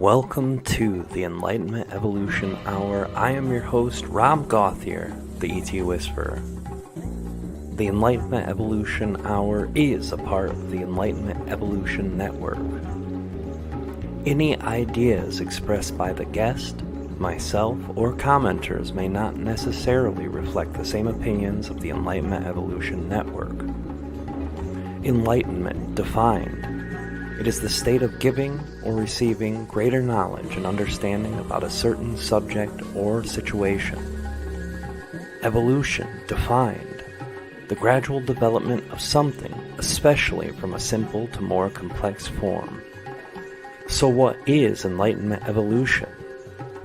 Welcome to the Enlightenment Evolution Hour. I am your host, Gauthier the ET Whisperer. The Enlightenment Evolution Hour is a part of the Enlightenment Evolution Network. Any ideas expressed by the guest, myself, or commenters may not necessarily reflect the same opinions of the Enlightenment Evolution Network. Enlightenment defined. It is the state of giving or receiving greater knowledge and understanding about a certain subject or situation. Evolution defined. The gradual development of something, especially from a simple to more complex form. So what is Enlightenment evolution?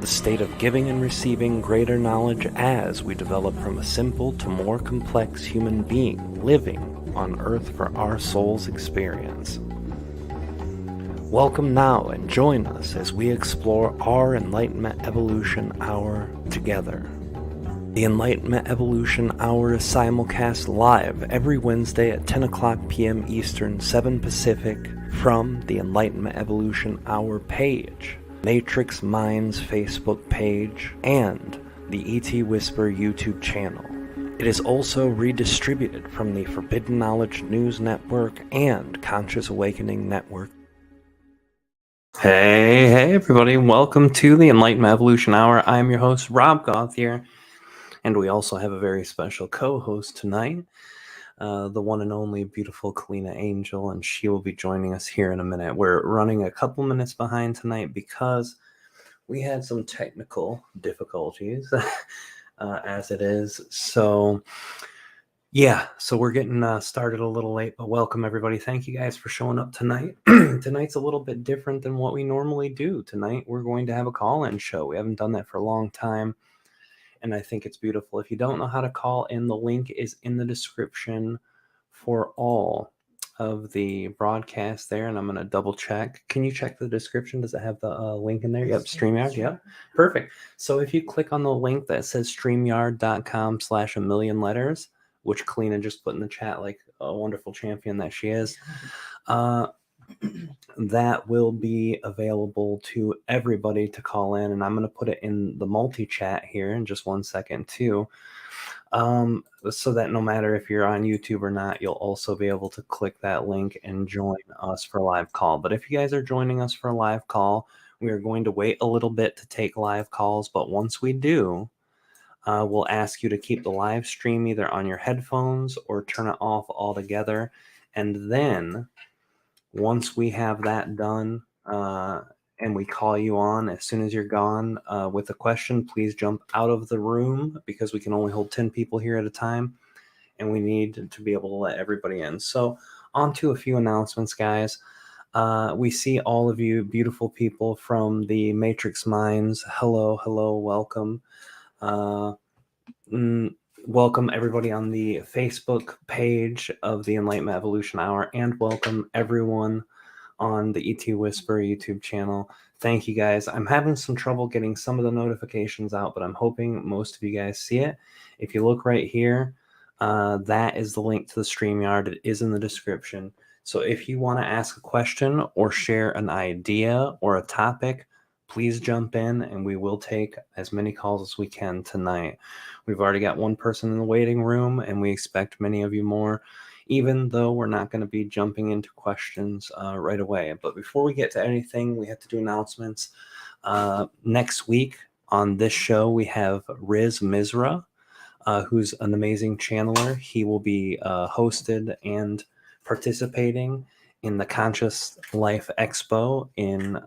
The state of giving and receiving greater knowledge as we develop from a simple to more complex human being living on Earth for our soul's experience. Welcome now and join us as we explore our Enlightenment Evolution Hour together. The Enlightenment Evolution Hour is simulcast live every Wednesday at 10 o'clock p.m. Eastern, 7 Pacific from the Enlightenment Evolution Hour page, Matrix Minds Facebook page, and the ET Whisperer YouTube channel. It is also redistributed from the Forbidden Knowledge News Network and Conscious Awakening Network. Hey everybody, welcome to the Enlightenment Evolution Hour. I'm your host, Rob Gauthier, and we also have a very special co-host tonight, the one and only beautiful Kalina Angel, and she will be joining us here in a minute. We're running a couple minutes behind tonight because we had some technical difficulties, as it is, so we're getting started a little late, but welcome everybody. Thank you guys for showing up tonight. Tonight's a little bit different than what we normally do. Tonight we're going to have a call-in show. We haven't done that for a long time, and I think it's beautiful. If you don't know how to call in, the link is in the description for all of the broadcast there, and I'm going to double check. Can you check the description? Does it have the link in there? Yep, StreamYard. Yep, perfect. So if you click on the link that says streamyard.com/a million letters, which Kalina just put in the chat like a wonderful champion that she is, that will be available to everybody to call in, and I'm going to put it in the multi-chat here in just 1 second too, so that no matter if you're on YouTube or not, you'll also be able to click that link and join us for a live call. But if you guys are joining us for a live call, we are going to wait a little bit to take live calls, but once we do, we'll ask you to keep the live stream either on your headphones or turn it off altogether. And then once we have that done and we call you on, as soon as you're gone with a question, please jump out of the room because we can only hold 10 people here at a time and we need to be able to let everybody in. So on to a few announcements, guys. We see all of you beautiful people from the Matrix Minds. Hello, welcome. Welcome everybody on the Facebook page of the Enlightenment Evolution Hour, and welcome everyone on the ET Whisperer YouTube channel. Thank you guys. I'm having some trouble getting some of the notifications out, but I'm hoping most of you guys see it. If you look right here, that is the link to the StreamYard. It is in the description. So if you want to ask a question or share an idea or a topic, please jump in and we will take as many calls as we can tonight. We've already got one person in the waiting room and we expect many of you more, even though we're not going to be jumping into questions right away. But before we get to anything, we have to do announcements. Next week on this show, we have Riz Mizra, who's an amazing channeler. He will be hosted and participating in the Conscious Life Expo in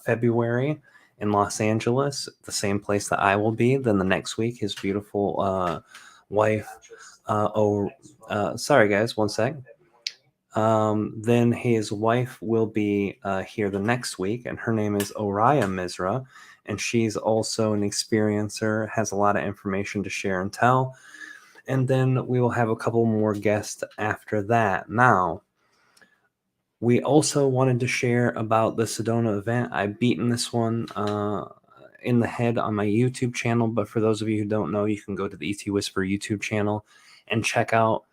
February in Los Angeles, the same place that I will be. Then the next week, his beautiful wife, sorry guys, 1 sec. Then his wife will be here the next week, and her name is Oriya Mizra, and she's also an experiencer, has a lot of information to share and tell. And then we will have a couple more guests after that. Now, we also wanted to share about the Sedona event. I've beaten this one in the head on my YouTube channel, but for those of you who don't know, you can go to the ET Whisperer YouTube channel and check out.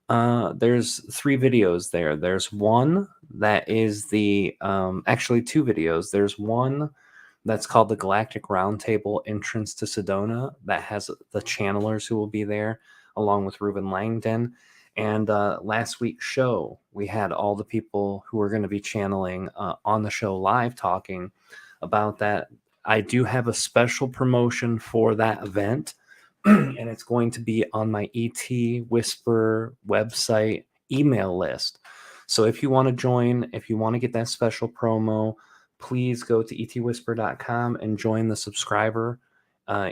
There's 3 videos there. There's one that is the, actually 2 videos. There's one That's called the Galactic Roundtable Entrance to Sedona. That has the channelers who will be there, along with Ruben Langdon. And last week's show, we had all the people who are going to be channeling on the show live talking about that. I do have a special promotion for that event, and it's going to be on my ET Whisperer website email list. So if you want to join, if you want to get that special promo, please go to etwhisper.com and join the subscriber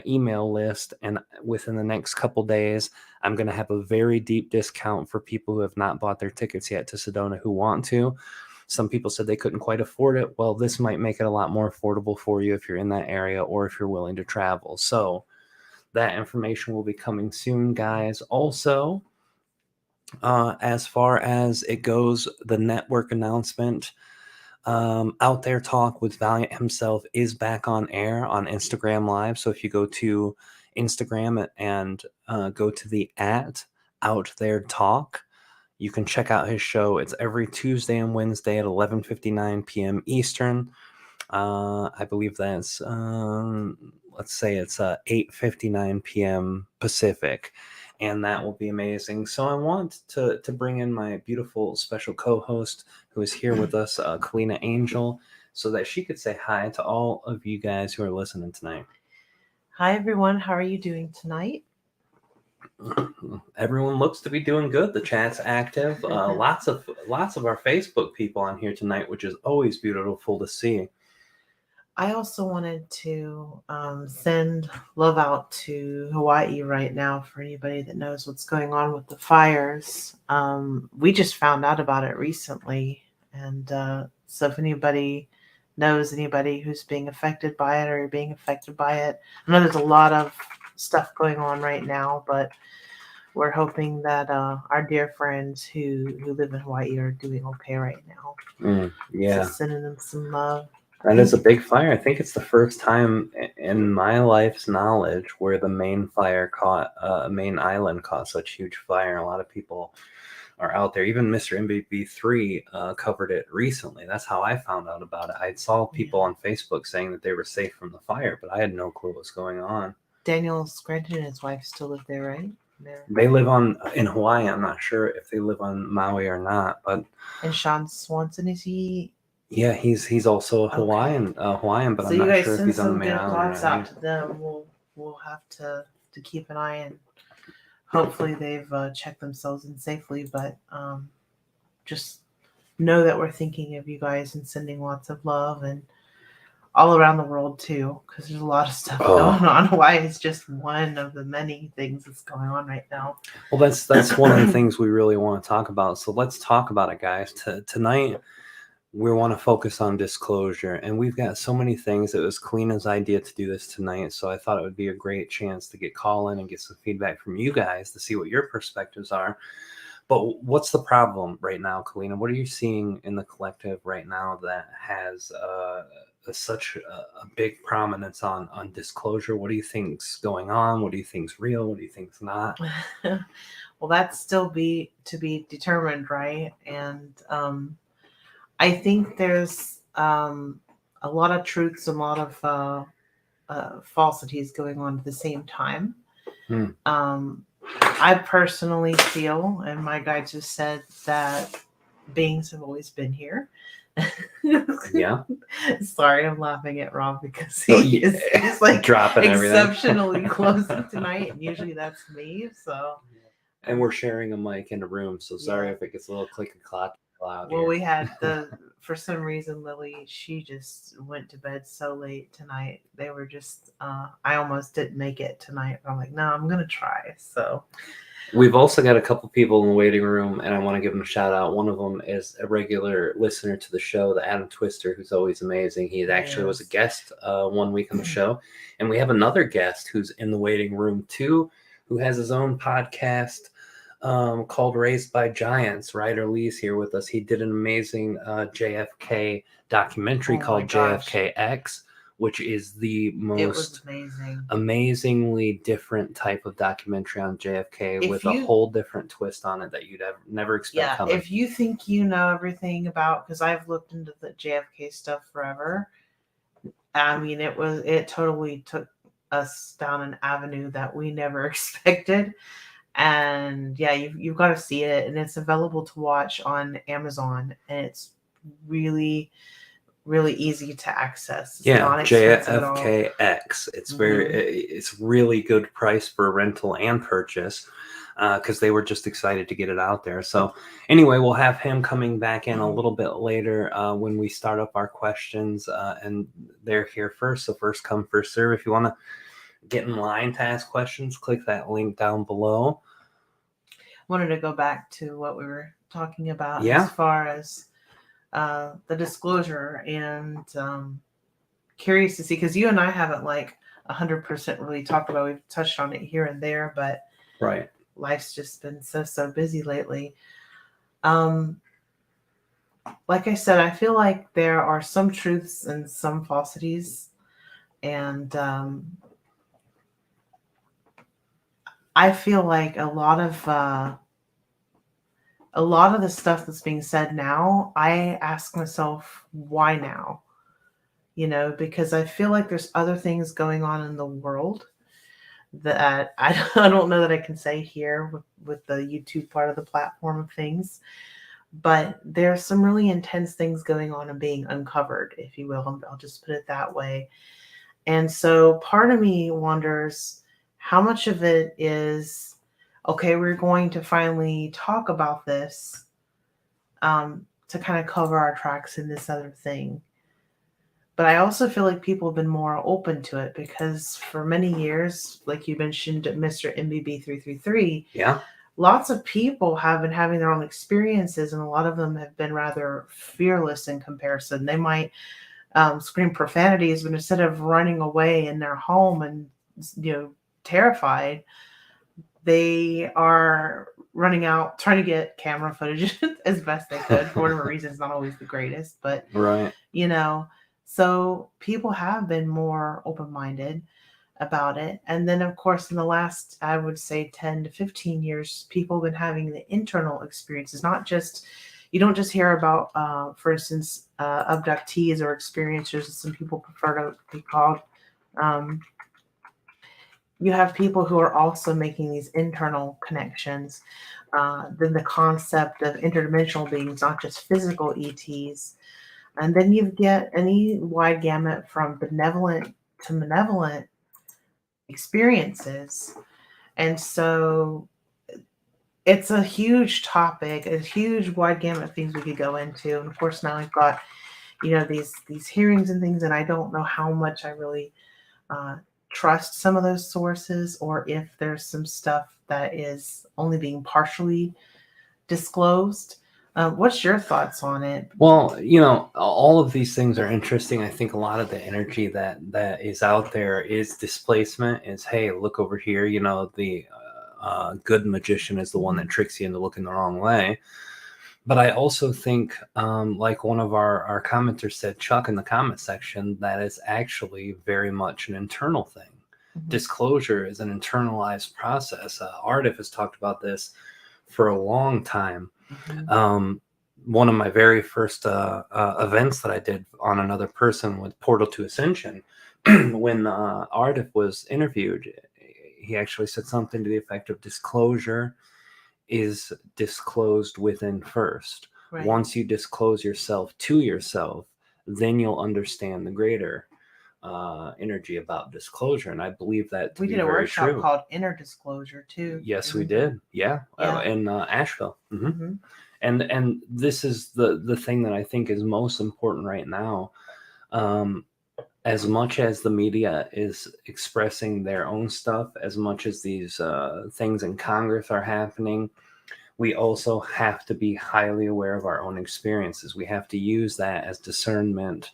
email list. And within the next couple days, I'm going to have a very deep discount for people who have not bought their tickets yet to Sedona who want to. Some people said they couldn't quite afford it. Well, this might make it a lot more affordable for you if you're in that area or if you're willing to travel. So that information will be coming soon, guys. Also, as far as it goes, the network announcement, Out There Talk with Valiant himself is back on air on Instagram Live. So if you go to Instagram and go to the @Out There Talk, you can check out his show. It's every Tuesday and Wednesday at 11:59 p.m. Eastern. I believe that's let's say it's 8:59 p.m. Pacific, and that will be amazing. So I want to bring in my beautiful special co-host who is here with us, Kalina Angel, so that she could say hi to all of you guys who are listening tonight. Hi everyone, how are you doing tonight? Everyone looks to be doing good. The chat's active. Lots of our Facebook people on here tonight, which is always beautiful to see. I also wanted to send love out to Hawaii right now for anybody that knows what's going on with the fires. We just found out about it recently, and so if anybody knows anybody who's being affected by it or you're being affected by it, I know there's a lot of stuff going on right now, but we're hoping that our dear friends who live in Hawaii are doing okay right now. Yeah. So sending them some love. That is a big fire. I think it's the first time in my life's knowledge where the main island caught such huge fire. A lot of people are out there. Even Mr. MBB3 covered it recently. That's how I found out about it. I saw people on Facebook saying that they were safe from the fire, but I had no clue what's going on. Daniel Scranton and his wife still live there, right? They live in Hawaii. I'm not sure if they live on Maui or not, but. And Sean Swanson, is he? Yeah, he's also a Hawaiian, but so I'm not sure if he's on the main island. So you guys send some good thoughts out to them. We'll have to keep an eye, and hopefully they've checked themselves in safely. But just know that we're thinking of you guys and sending lots of love, and all around the world too, because there's a lot of stuff going on. Hawaii is just one of the many things that's going on right now. Well, that's one of the things we really want to talk about. So let's talk about it, guys. Tonight, we want to focus on disclosure, and we've got so many things. It was Kalina's idea to do this tonight, so I thought it would be a great chance to get call in and get some feedback from you guys to see what your perspectives are. But what's the problem right now, Kalina? What are you seeing in the collective right now that has such a big prominence on disclosure? What do you think's going on? What do you think's real? What do you think's not? Well, that's still to be determined, right? And I think there's a lot of truths, a lot of falsities going on at the same time. I personally feel, and my guides have said, that beings have always been here. Yeah. Sorry, I'm laughing at Rob because he's like dropping exceptionally close tonight, and usually that's me. So. And we're sharing a mic in a room, so sorry if it gets a little click and clack loud. Well, we had for some reason, Lily, she just went to bed so late tonight. They were just, I almost didn't make it tonight. But I'm like, no, I'm going to try. So we've also got a couple people in the waiting room, and I want to give them a shout out. One of them is a regular listener to the show, the Adam Twister, who's always amazing. He actually was a guest 1 week on the show. And we have another guest who's in the waiting room too, who has his own podcast called Raised by Giants. Ryder Lee's here with us. He did an amazing JFK documentary called JFK X, which is the most amazingly different type of documentary on JFK with a whole different twist on it that you'd never expect coming. If you think you know everything about, because I've looked into the JFK stuff forever, I mean, it totally took us down an avenue that we never expected. And yeah, you've got to see it, and it's available to watch on Amazon, and it's really, really easy to access. It's not expensive at all. JFKX. It's it's really good price for rental and purchase, because they were just excited to get it out there. So anyway, we'll have him coming back in a little bit later when we start up our questions, and they're here first. So first come, first serve. If you want to get in line to ask questions, click that link down below. Wanted to go back to what we were talking about as far as the disclosure, and curious to see, because you and I haven't 100% really talked about. We've touched on it here and there, but life's just been so busy lately. Like I said, I feel like there are some truths and some falsities, and I feel like a lot of the stuff that's being said now, I ask myself, why now? Because I feel like there's other things going on in the world that I don't know that I can say here with the YouTube part of the platform of things, but there's some really intense things going on and being uncovered, if you will. I'll just put it that way. And so part of me wonders how much of it is, okay, we're going to finally talk about this to kind of cover our tracks in this other thing. But I also feel like people have been more open to it, because for many years, like you mentioned, Mr. MBB333, lots of people have been having their own experiences, and a lot of them have been rather fearless in comparison. They might scream profanities, but instead of running away in their home and terrified, they are running out trying to get camera footage as best they could. For whatever reason, it's not always the greatest, but so people have been more open-minded about it. And then of course, in the last, I would say 10 to 15 years, people have been having the internal experiences. Not just, you don't just hear about for instance abductees or experiencers, as some people prefer to be called. You have people who are also making these internal connections. Then the concept of interdimensional beings, not just physical ETs. And then you get any wide gamut from benevolent to malevolent experiences. And so it's a huge topic, a huge wide gamut of things we could go into. And of course, now we've got, these hearings and things, and I don't know how much I really trust some of those sources, or if there's some stuff that is only being partially disclosed. What's your thoughts on it? Well, all of these things are interesting. I think a lot of the energy that is out there is displacement, is, hey, look over here. The good magician is the one that tricks you into looking the wrong way. But I also think, like one of our commenters said, Chuck, in the comment section, that is actually very much an internal thing. Disclosure is an internalized process. Aridif has talked about this for a long time. One of my very first events that I did on another person with Portal to Ascension, when Aridif was interviewed, he actually said something to the effect of disclosure is disclosed within first. Once you disclose yourself to yourself, then you'll understand the greater energy about disclosure. And I believe that to we be did a very workshop true. called Inner Disclosure too. Yes, we did. In Asheville. And this is the thing that I think is most important right now. As much as the media is expressing their own stuff, as much as these things in Congress are happening, we also have to be highly aware of our own experiences. We have to use that as discernment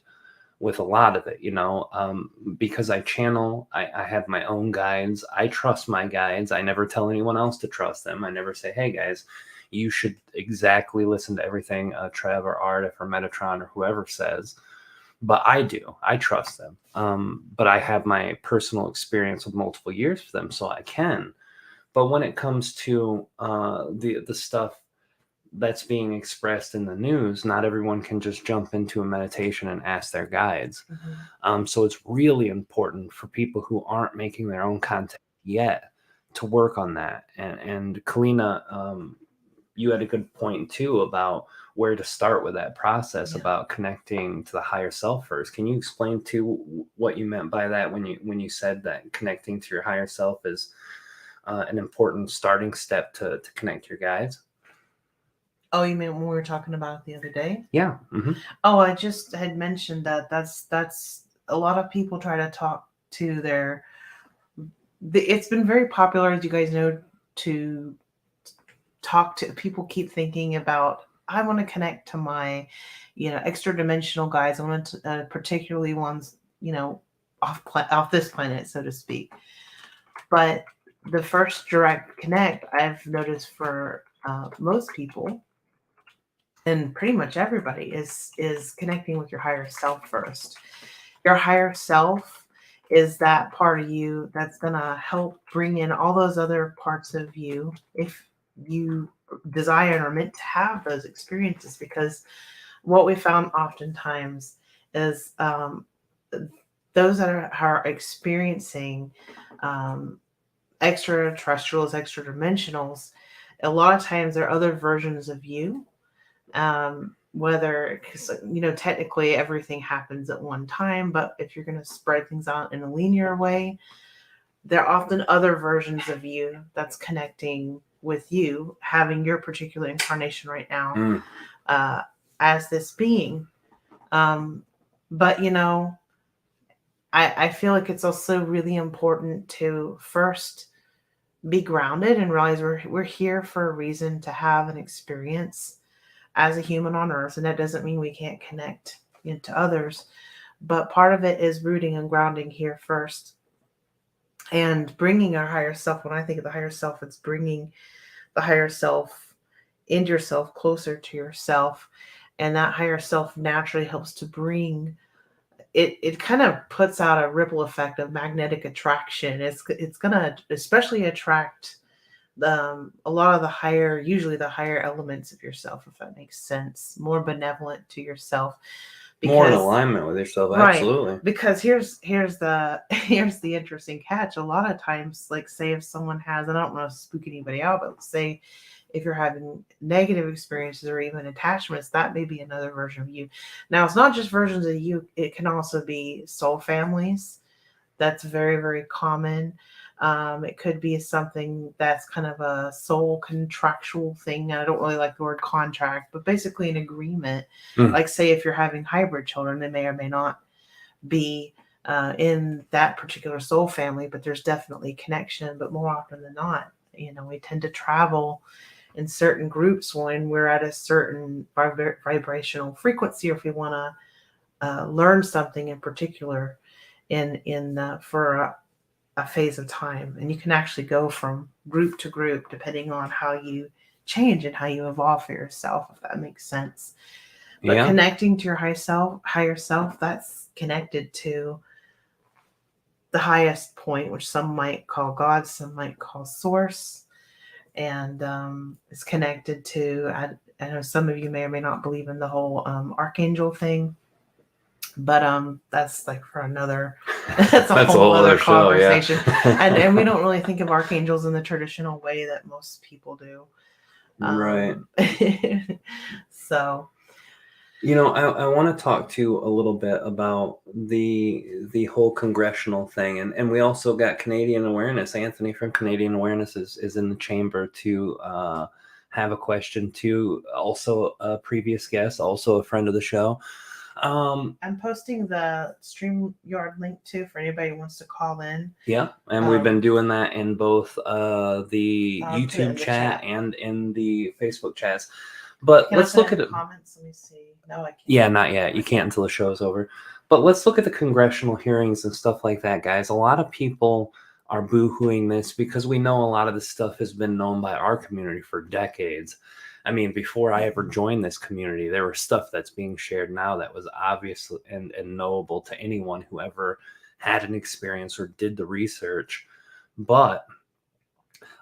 with a lot of it, because I channel, I have my own guides. I trust my guides. I never tell anyone else to trust them. I never say, hey guys, you should exactly listen to everything Treb or Aridif or Metatron or whoever says. But I do. I trust them. But I have my personal experience with multiple years for them, so I can. But when it comes to the stuff that's being expressed in the news, not everyone can just jump into a meditation and ask their guides. So it's really important for people who aren't making their own content yet to work on that. And Kalina, you had a good point too about where to start with that process, about connecting to the higher self first. Can you explain to what you meant by that when you said that connecting to your higher self is an important starting step to connect your guides? Oh, you mean when we were talking about it the other day? Yeah. Mm-hmm. Oh, I just had mentioned that's a lot of people try to talk to it's been very popular, as you guys know, to talk to people. Keep thinking about, I want to connect to my, extra dimensional guides. I want to, particularly ones, off this planet, so to speak. But the first direct connect I've noticed for most people, and pretty much everybody, is connecting with your higher self first. Your higher self is that part of you that's going to help bring in all those other parts of you if you desire and are meant to have those experiences. Because what we found oftentimes is those that are experiencing extraterrestrials, extra dimensionals, a lot of times there are other versions of you. Whether, because technically everything happens at one time, but if you're going to spread things out in a linear way, there are often other versions of you that's connecting with you, having your particular incarnation right now as this being. But I feel like it's also really important to first be grounded and realize we're here for a reason, to have an experience as a human on earth. And that doesn't mean we can't connect into others, but part of it is rooting and grounding here first, and bringing our higher self. When I think of the higher self, it's bringing the higher self into yourself, closer to yourself. And that higher self naturally helps to bring it kind of puts out a ripple effect of magnetic attraction. It's going to especially attract a lot of usually the higher elements of yourself, if that makes sense, more benevolent to yourself, more in alignment with yourself. Right, absolutely. Because here's the interesting catch. A lot of times, like, say if someone has, and I don't want to spook anybody out, but say if you're having negative experiences or even attachments, that may be another version of you. Now, it's not just versions of you, it can also be soul families. That's very, very common. It could be something that's kind of a soul contractual thing. I don't really like the word contract, but basically an agreement. Like, say if you're having hybrid children, they may or may not be in that particular soul family, but there's definitely connection. But more often than not, we tend to travel in certain groups when we're at a certain vibrational frequency, or if we want to learn something in particular for a phase of time. And you can actually go from group to group depending on how you change and how you evolve for yourself, if that makes sense. But connecting to your higher self, that's connected to the highest point, which some might call God, some might call source. And it's connected to, I know some of you may or may not believe in the whole archangel thing, but that's like for another, that's a whole other conversation. And we don't really think of archangels in the traditional way that most people do. Right. So, I want to talk to you a little bit about the whole congressional thing, and we also got Canadian Awareness. Anthony from Canadian Awareness is in the chamber to have a question too. Also a previous guest, also a friend of the show. I'm posting the StreamYard link too for anybody who wants to call in. Yeah, and we've been doing that in both the YouTube chat and in the Facebook chats. But let's look at it. Comments. Let me see. No, I can't. Yeah, not yet. You can't until the show's over. But let's look at the congressional hearings and stuff like that, guys. A lot of people are boo-hooing this because we know a lot of this stuff has been known by our community for decades. I mean, before I ever joined this community, there was stuff that's being shared now that was obvious and knowable to anyone who ever had an experience or did the research. But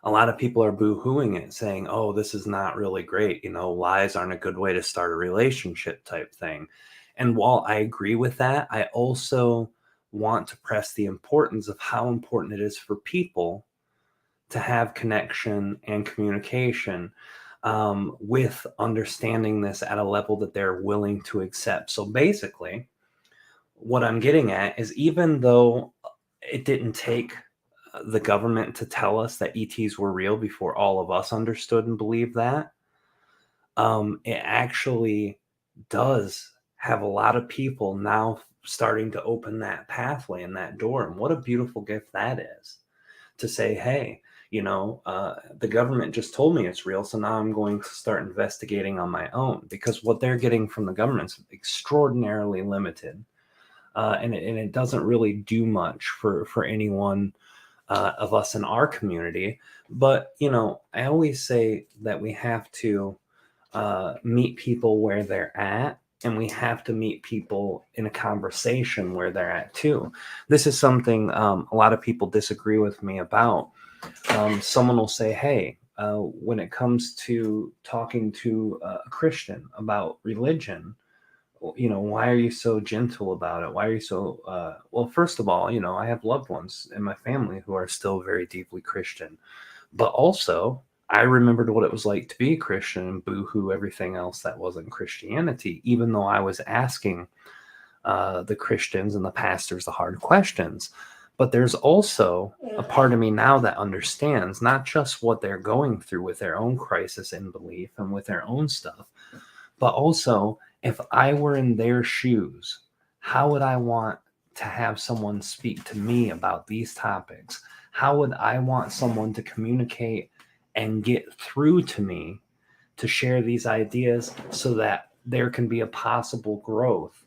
a lot of people are boo-hooing it, saying, oh, this is not really great. Lies aren't a good way to start a relationship type thing. And while I agree with that, I also want to press the importance of how important it is for people to have connection and communication with understanding this at a level that they're willing to accept. So basically, what I'm getting at is, even though it didn't take the government to tell us that ETs were real before all of us understood and believed that, it actually does have a lot of people now starting to open that pathway and that door. And what a beautiful gift that is, to say, hey, the government just told me it's real, so now I'm going to start investigating on my own, because what they're getting from the government is extraordinarily limited. And it doesn't really do much for anyone of us in our community. But, I always say that we have to meet people where they're at, and we have to meet people in a conversation where they're at too. This is something a lot of people disagree with me about. Someone will say, hey, when it comes to talking to a Christian about religion, why are you so gentle about it? Why are you so, well, first of all, I have loved ones in my family who are still very deeply Christian, but also I remembered what it was like to be a Christian and boohoo everything else that wasn't Christianity, even though I was asking the Christians and the pastors the hard questions. But there's also a part of me now that understands not just what they're going through with their own crisis in belief and with their own stuff, but also, if I were in their shoes, how would I want to have someone speak to me about these topics? How would I want someone to communicate and get through to me to share these ideas, so that there can be a possible growth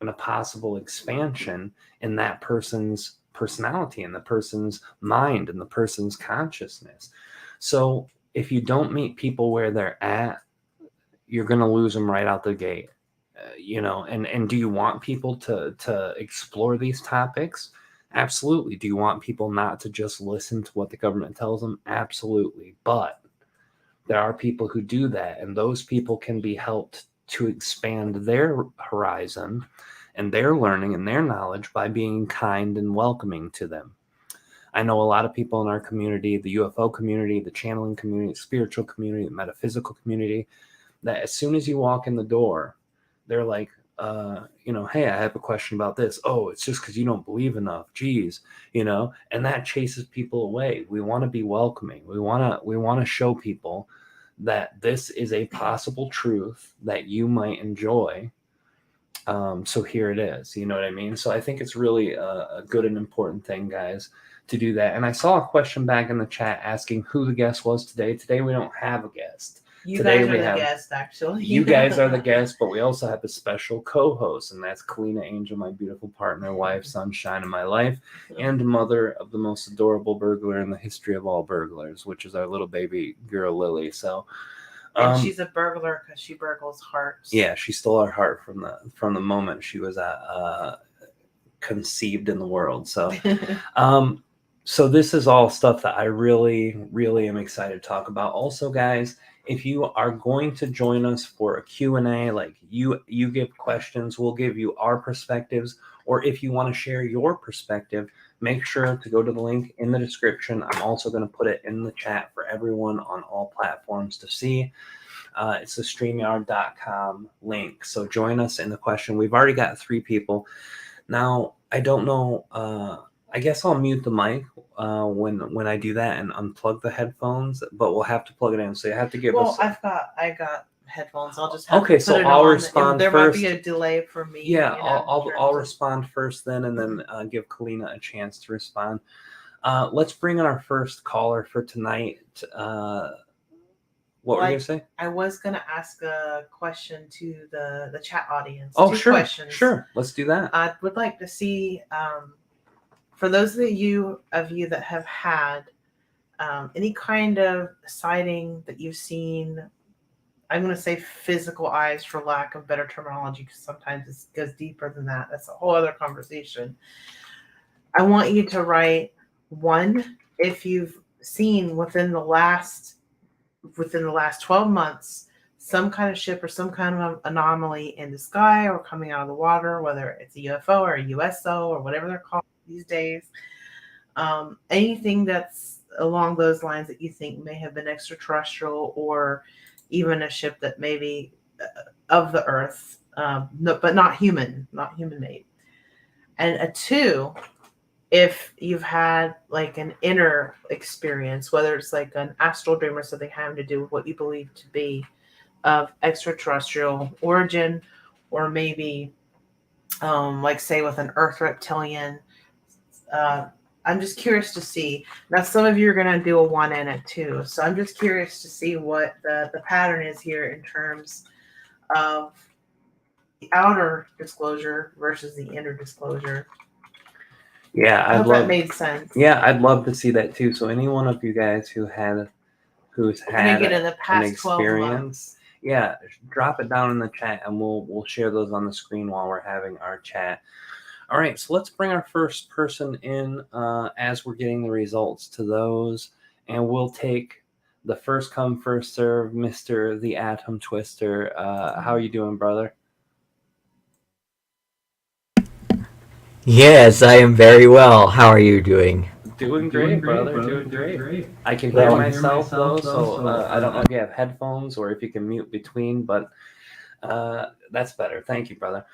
and a possible expansion in that person's personality and the person's mind and the person's consciousness? So if you don't meet people where they're at, you're going to lose them right out the gate. And do you want people to explore these topics? Absolutely. Do you want people not to just listen to what the government tells them? Absolutely. But there are people who do that, and those people can be helped to expand their horizon and their learning and their knowledge by being kind and welcoming to them. I know a lot of people in our community, the UFO community, the channeling community, the spiritual community, the metaphysical community, that as soon as you walk in the door, they're like, hey, I have a question about this. Oh, it's just because you don't believe enough. Geez, and that chases people away. We want to be welcoming. We want to show people that this is a possible truth that you might enjoy. So here it is. You know what I mean? So I think it's really a good and important thing, guys, to do that. And I saw a question back in the chat asking who the guest was today. Today we don't have a guest. You Today guys are we the have guest, actually. you guys are the guests, but we also have a special co-host, and that's Kalina Angel, my beautiful partner, wife, sunshine in my life, and mother of the most adorable burglar in the history of all burglars, which is our little baby girl Lily. So, and she's a burglar because she burgles hearts. Yeah, she stole our heart from the moment she was conceived in the world. So, so this is all stuff that I really, really am excited to talk about. Also, guys, if you are going to join us for a Q&A, like you give questions, we'll give you our perspectives. Or if you want to share your perspective, make sure to go to the link in the description. I'm also going to put it in the chat for everyone on all platforms to see. It's the StreamYard.com link. So join us in the question. We've already got 3 people. Now, I don't know. I guess I'll mute the mic when I do that and unplug the headphones, but we'll have to plug it in. So you have to give us. I got headphones. I'll just have okay. to put So it I'll on. respond there first. Might be a delay for me. Yeah, I'll respond first then, and then give Kalina a chance to respond. Let's bring in our first caller for tonight. What were you gonna say? I was gonna ask a question to the chat audience. Oh, 2 sure, questions. Sure. Let's do that. I would like to see, for those of you that have had any kind of sighting that you've seen. I'm going to say physical eyes for lack of better terminology, because sometimes it goes deeper than that. That's a whole other conversation. I want you to write 1 if you've seen within the last 12 months some kind of ship or some kind of anomaly in the sky or coming out of the water, whether it's a UFO or a USO or whatever they're called these days. Anything that's along those lines that you think may have been extraterrestrial, or even a ship that may be of the Earth, but not human made. And a 2, if you've had like an inner experience, whether it's like an astral dream or something having to do with what you believe to be of extraterrestrial origin, or maybe like say with an Earth reptilian. I'm just curious to see. Now, some of you are going to do a 1 and a 2. So I'm just curious to see what the pattern is here in terms of the outer disclosure versus the inner disclosure. Yeah, I hope that made sense. Yeah, I'd love to see that too. So any one of you guys who's had in the past an experience, yeah, drop it down in the chat, and we'll share those on the screen while we're having our chat. All right, so let's bring our first person in as we're getting the results to those, and we'll take the first come, first serve, Mr. the Atom Twister. How are you doing, brother? Yes, I am very well. How are you doing? Doing great, brother. Doing great. I can hear myself though, so I don't know if you have headphones or if you can mute between, but that's better. Thank you, brother.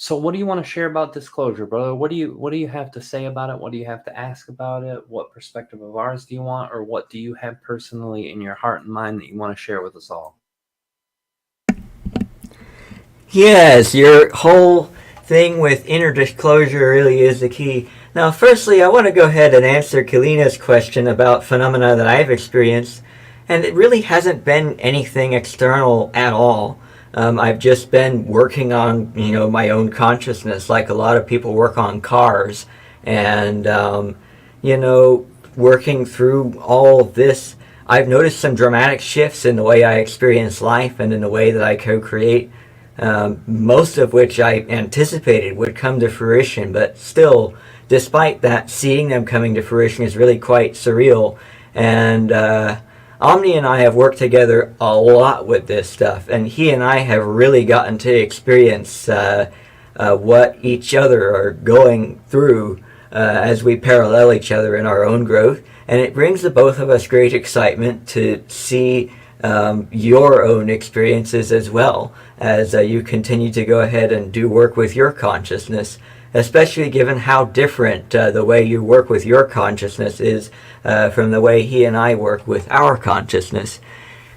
So what do you want to share about disclosure, brother? What do you have to say about it? What do you have to ask about it? What perspective of ours do you want, or what do you have personally in your heart and mind that you want to share with us all? Yes, your whole thing with inner disclosure really is the key. Now, firstly, I want to go ahead and answer Kalina's question about phenomena that I've experienced, and it really hasn't been anything external at all. I've just been working on, my own consciousness, like a lot of people work on cars, and, working through all of this, I've noticed some dramatic shifts in the way I experience life and in the way that I co-create, most of which I anticipated would come to fruition, but still, despite that, seeing them coming to fruition is really quite surreal. And Omni and I have worked together a lot with this stuff, and he and I have really gotten to experience what each other are going through as we parallel each other in our own growth. And it brings the both of us great excitement to see your own experiences as well as you continue to go ahead and do work with your consciousness, especially given how different the way you work with your consciousness is from the way he and I work with our consciousness.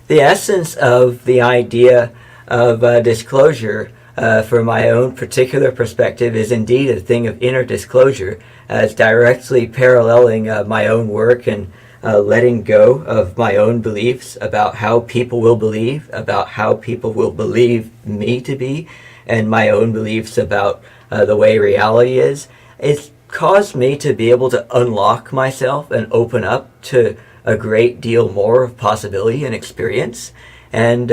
The essence of the idea of disclosure from my own particular perspective is indeed a thing of inner disclosure, as directly paralleling my own work and letting go of my own beliefs about how people will believe, about how people will believe me to be, and my own beliefs about the way reality is. It's caused me to be able to unlock myself and open up to a great deal more of possibility and experience, and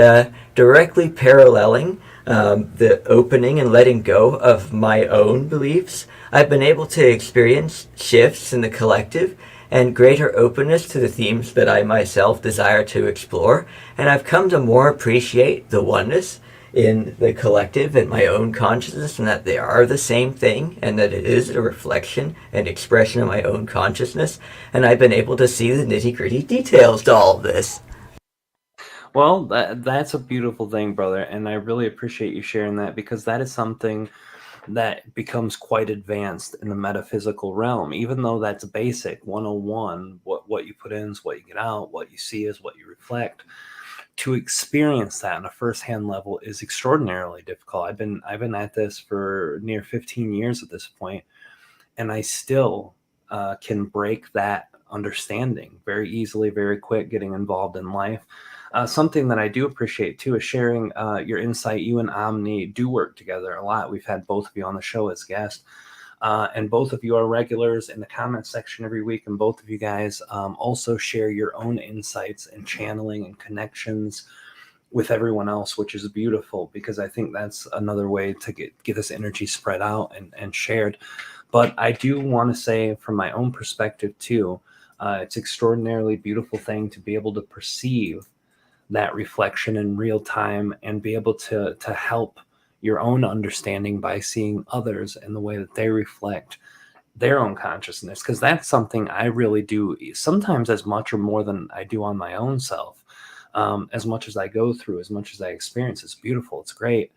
directly paralleling the opening and letting go of my own beliefs, I've been able to experience shifts in the collective and greater openness to the themes that I myself desire to explore, and I've come to more appreciate the oneness in the collective and my own consciousness, and that they are the same thing, and that it is a reflection and expression of my own consciousness, and I've been able to see the nitty-gritty details to all of this. Well, that's a beautiful thing, brother, and I really appreciate you sharing that, because that is something that becomes quite advanced in the metaphysical realm, even though that's basic 101. What you put in is what you get out, what you see is what you reflect. To experience that on a first-hand level is extraordinarily difficult. I've been at this for near 15 years at this point, and I still can break that understanding very easily, very quick, getting involved in life. Something that I do appreciate too is sharing your insight. You and Omni do work together a lot. We've had both of you on the show as guests, and both of you are regulars in the comment section every week, and both of you guys also share your own insights and channeling and connections with everyone else, which is beautiful, because I think that's another way to get this energy spread out and shared. But I do want to say, from my own perspective too, It's extraordinarily beautiful thing to be able to perceive that reflection in real time and be able to help your own understanding by seeing others in the way that they reflect their own consciousness, because that's something I really do sometimes as much or more than I do on my own self. As much as I go through, as much as I experience, it's beautiful, it's great.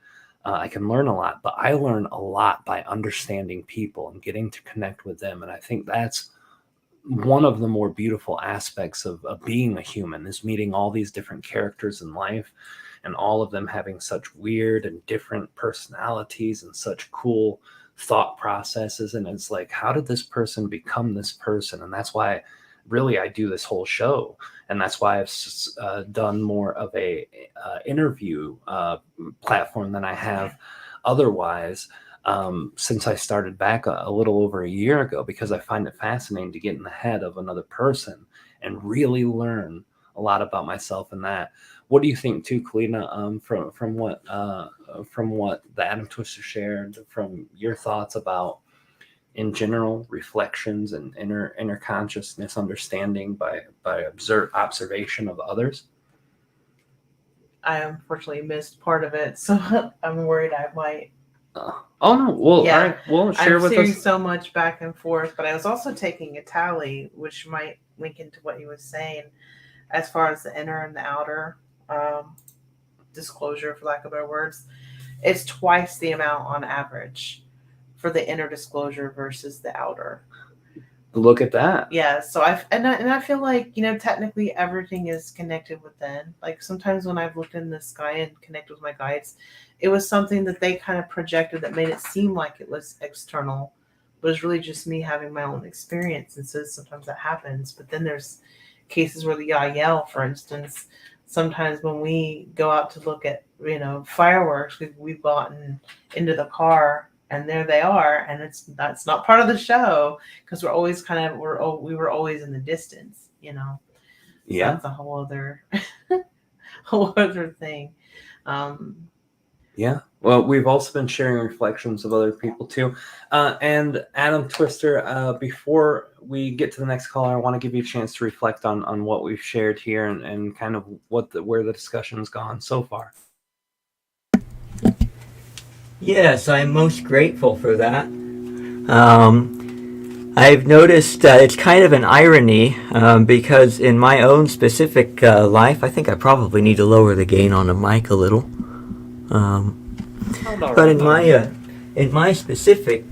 I can learn a lot, but I learn a lot by understanding people and getting to connect with them. And I think that's one of the more beautiful aspects of being a human, is meeting all these different characters in life, and all of them having such weird and different personalities and such cool thought processes. And it's like, how did this person become this person? And that's why really I do this whole show, and that's why I've done more of a interview platform than I have otherwise, since I started back a little over a year ago, because I find it fascinating to get in the head of another person and really learn a lot about myself in that. What do you think too, Kalina, from what the Adam Twister shared, from your thoughts about in general reflections and inner consciousness understanding by observation of others? I unfortunately missed part of it, so I'm worried I might. Oh no! Well, Yeah. all right. Well, share I'm with seeing us. so much back and forth, but I was also taking a tally, which might link into what you were saying, as far as the inner and the outer disclosure, for lack of better words. It's twice the amount on average for the inner disclosure versus the outer. Look at that. Yeah, so I feel like, technically everything is connected within. Like sometimes when I've looked in the sky and connected with my guides, it was something that they kind of projected that made it seem like it was external, but it's really just me having my own experience. And so sometimes that happens. But then there's cases where the Yael, for instance, sometimes when we go out to look at, fireworks, we've gotten into the car and there they are, and that's not part of the show, because we're always we were always in the distance, So Yeah. that's a whole other thing. Yeah. Well, we've also been sharing reflections of other people too. And Adam Twister, before we get to the next caller, I want to give you a chance to reflect on what we've shared here and kind of where the discussion's gone so far. Yes, I'm most grateful for that. I've noticed it's kind of an irony, because in my own specific life, I think I probably need to lower the gain on the mic a little. But in my specific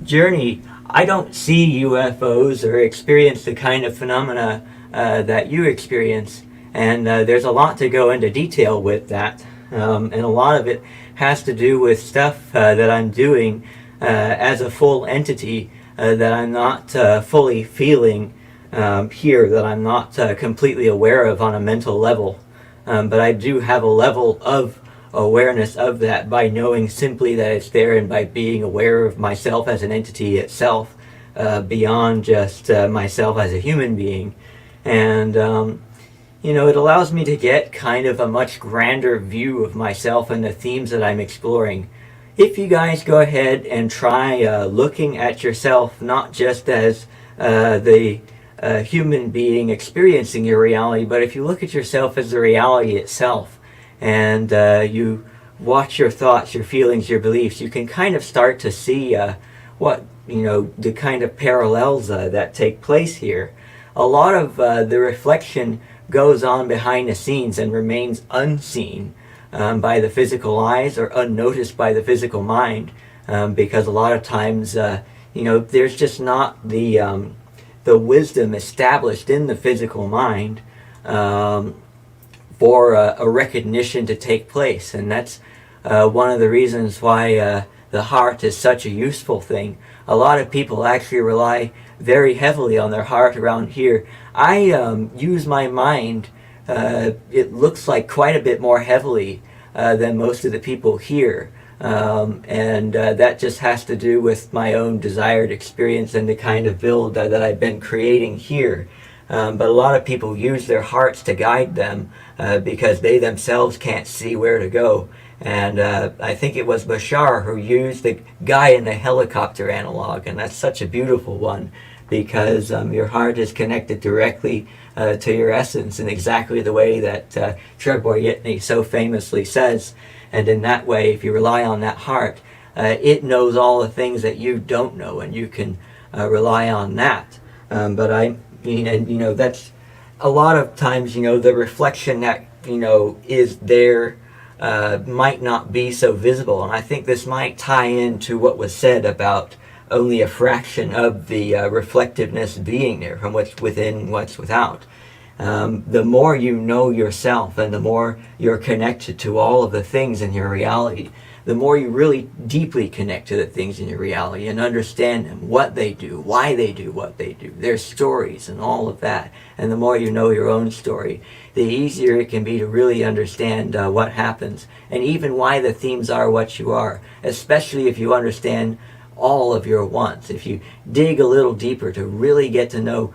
journey, I don't see UFOs or experience the kind of phenomena that you experience, and there's a lot to go into detail with that, and a lot of it has to do with stuff that I'm doing as a full entity that I'm not fully feeling here, that I'm not completely aware of on a mental level, but I do have a level of awareness of that by knowing simply that it's there, and by being aware of myself as an entity itself, beyond just myself as a human being. And it allows me to get kind of a much grander view of myself and the themes that I'm exploring. If you guys go ahead and try looking at yourself not just as the human being experiencing your reality, but if you look at yourself as the reality itself, and you watch your thoughts, your feelings, your beliefs, you can kind of start to see what, the kind of parallels that take place here. A lot of the reflection goes on behind the scenes and remains unseen by the physical eyes, or unnoticed by the physical mind, because a lot of times, there's just not the wisdom established in the physical mind for a recognition to take place. And that's one of the reasons why the heart is such a useful thing. A lot of people actually rely very heavily on their heart around here. I use my mind, it looks like quite a bit more heavily than most of the people here. And that just has to do with my own desired experience and the kind of build that I've been creating here. But a lot of people use their hearts to guide them because they themselves can't see where to go. And I think it was Bashar who used the guy in the helicopter analog, and that's such a beautiful one, because your heart is connected directly to your essence in exactly the way that Treb Bor Yit-Ne so famously says. And in that way, if you rely on that heart, it knows all the things that you don't know, and you can rely on that. But I mean, and that's a lot of times, the reflection that is there might not be so visible, and I think this might tie into what was said about only a fraction of the reflectiveness being there from what's within, what's without. The more you know yourself and the more you're connected to all of the things in your reality, the more you really deeply connect to the things in your reality and understand them, what they do, why they do what they do, their stories and all of that. And the more you know your own story, the easier it can be to really understand what happens and even why the themes are what you are, especially if you understand all of your wants. If you dig a little deeper to really get to know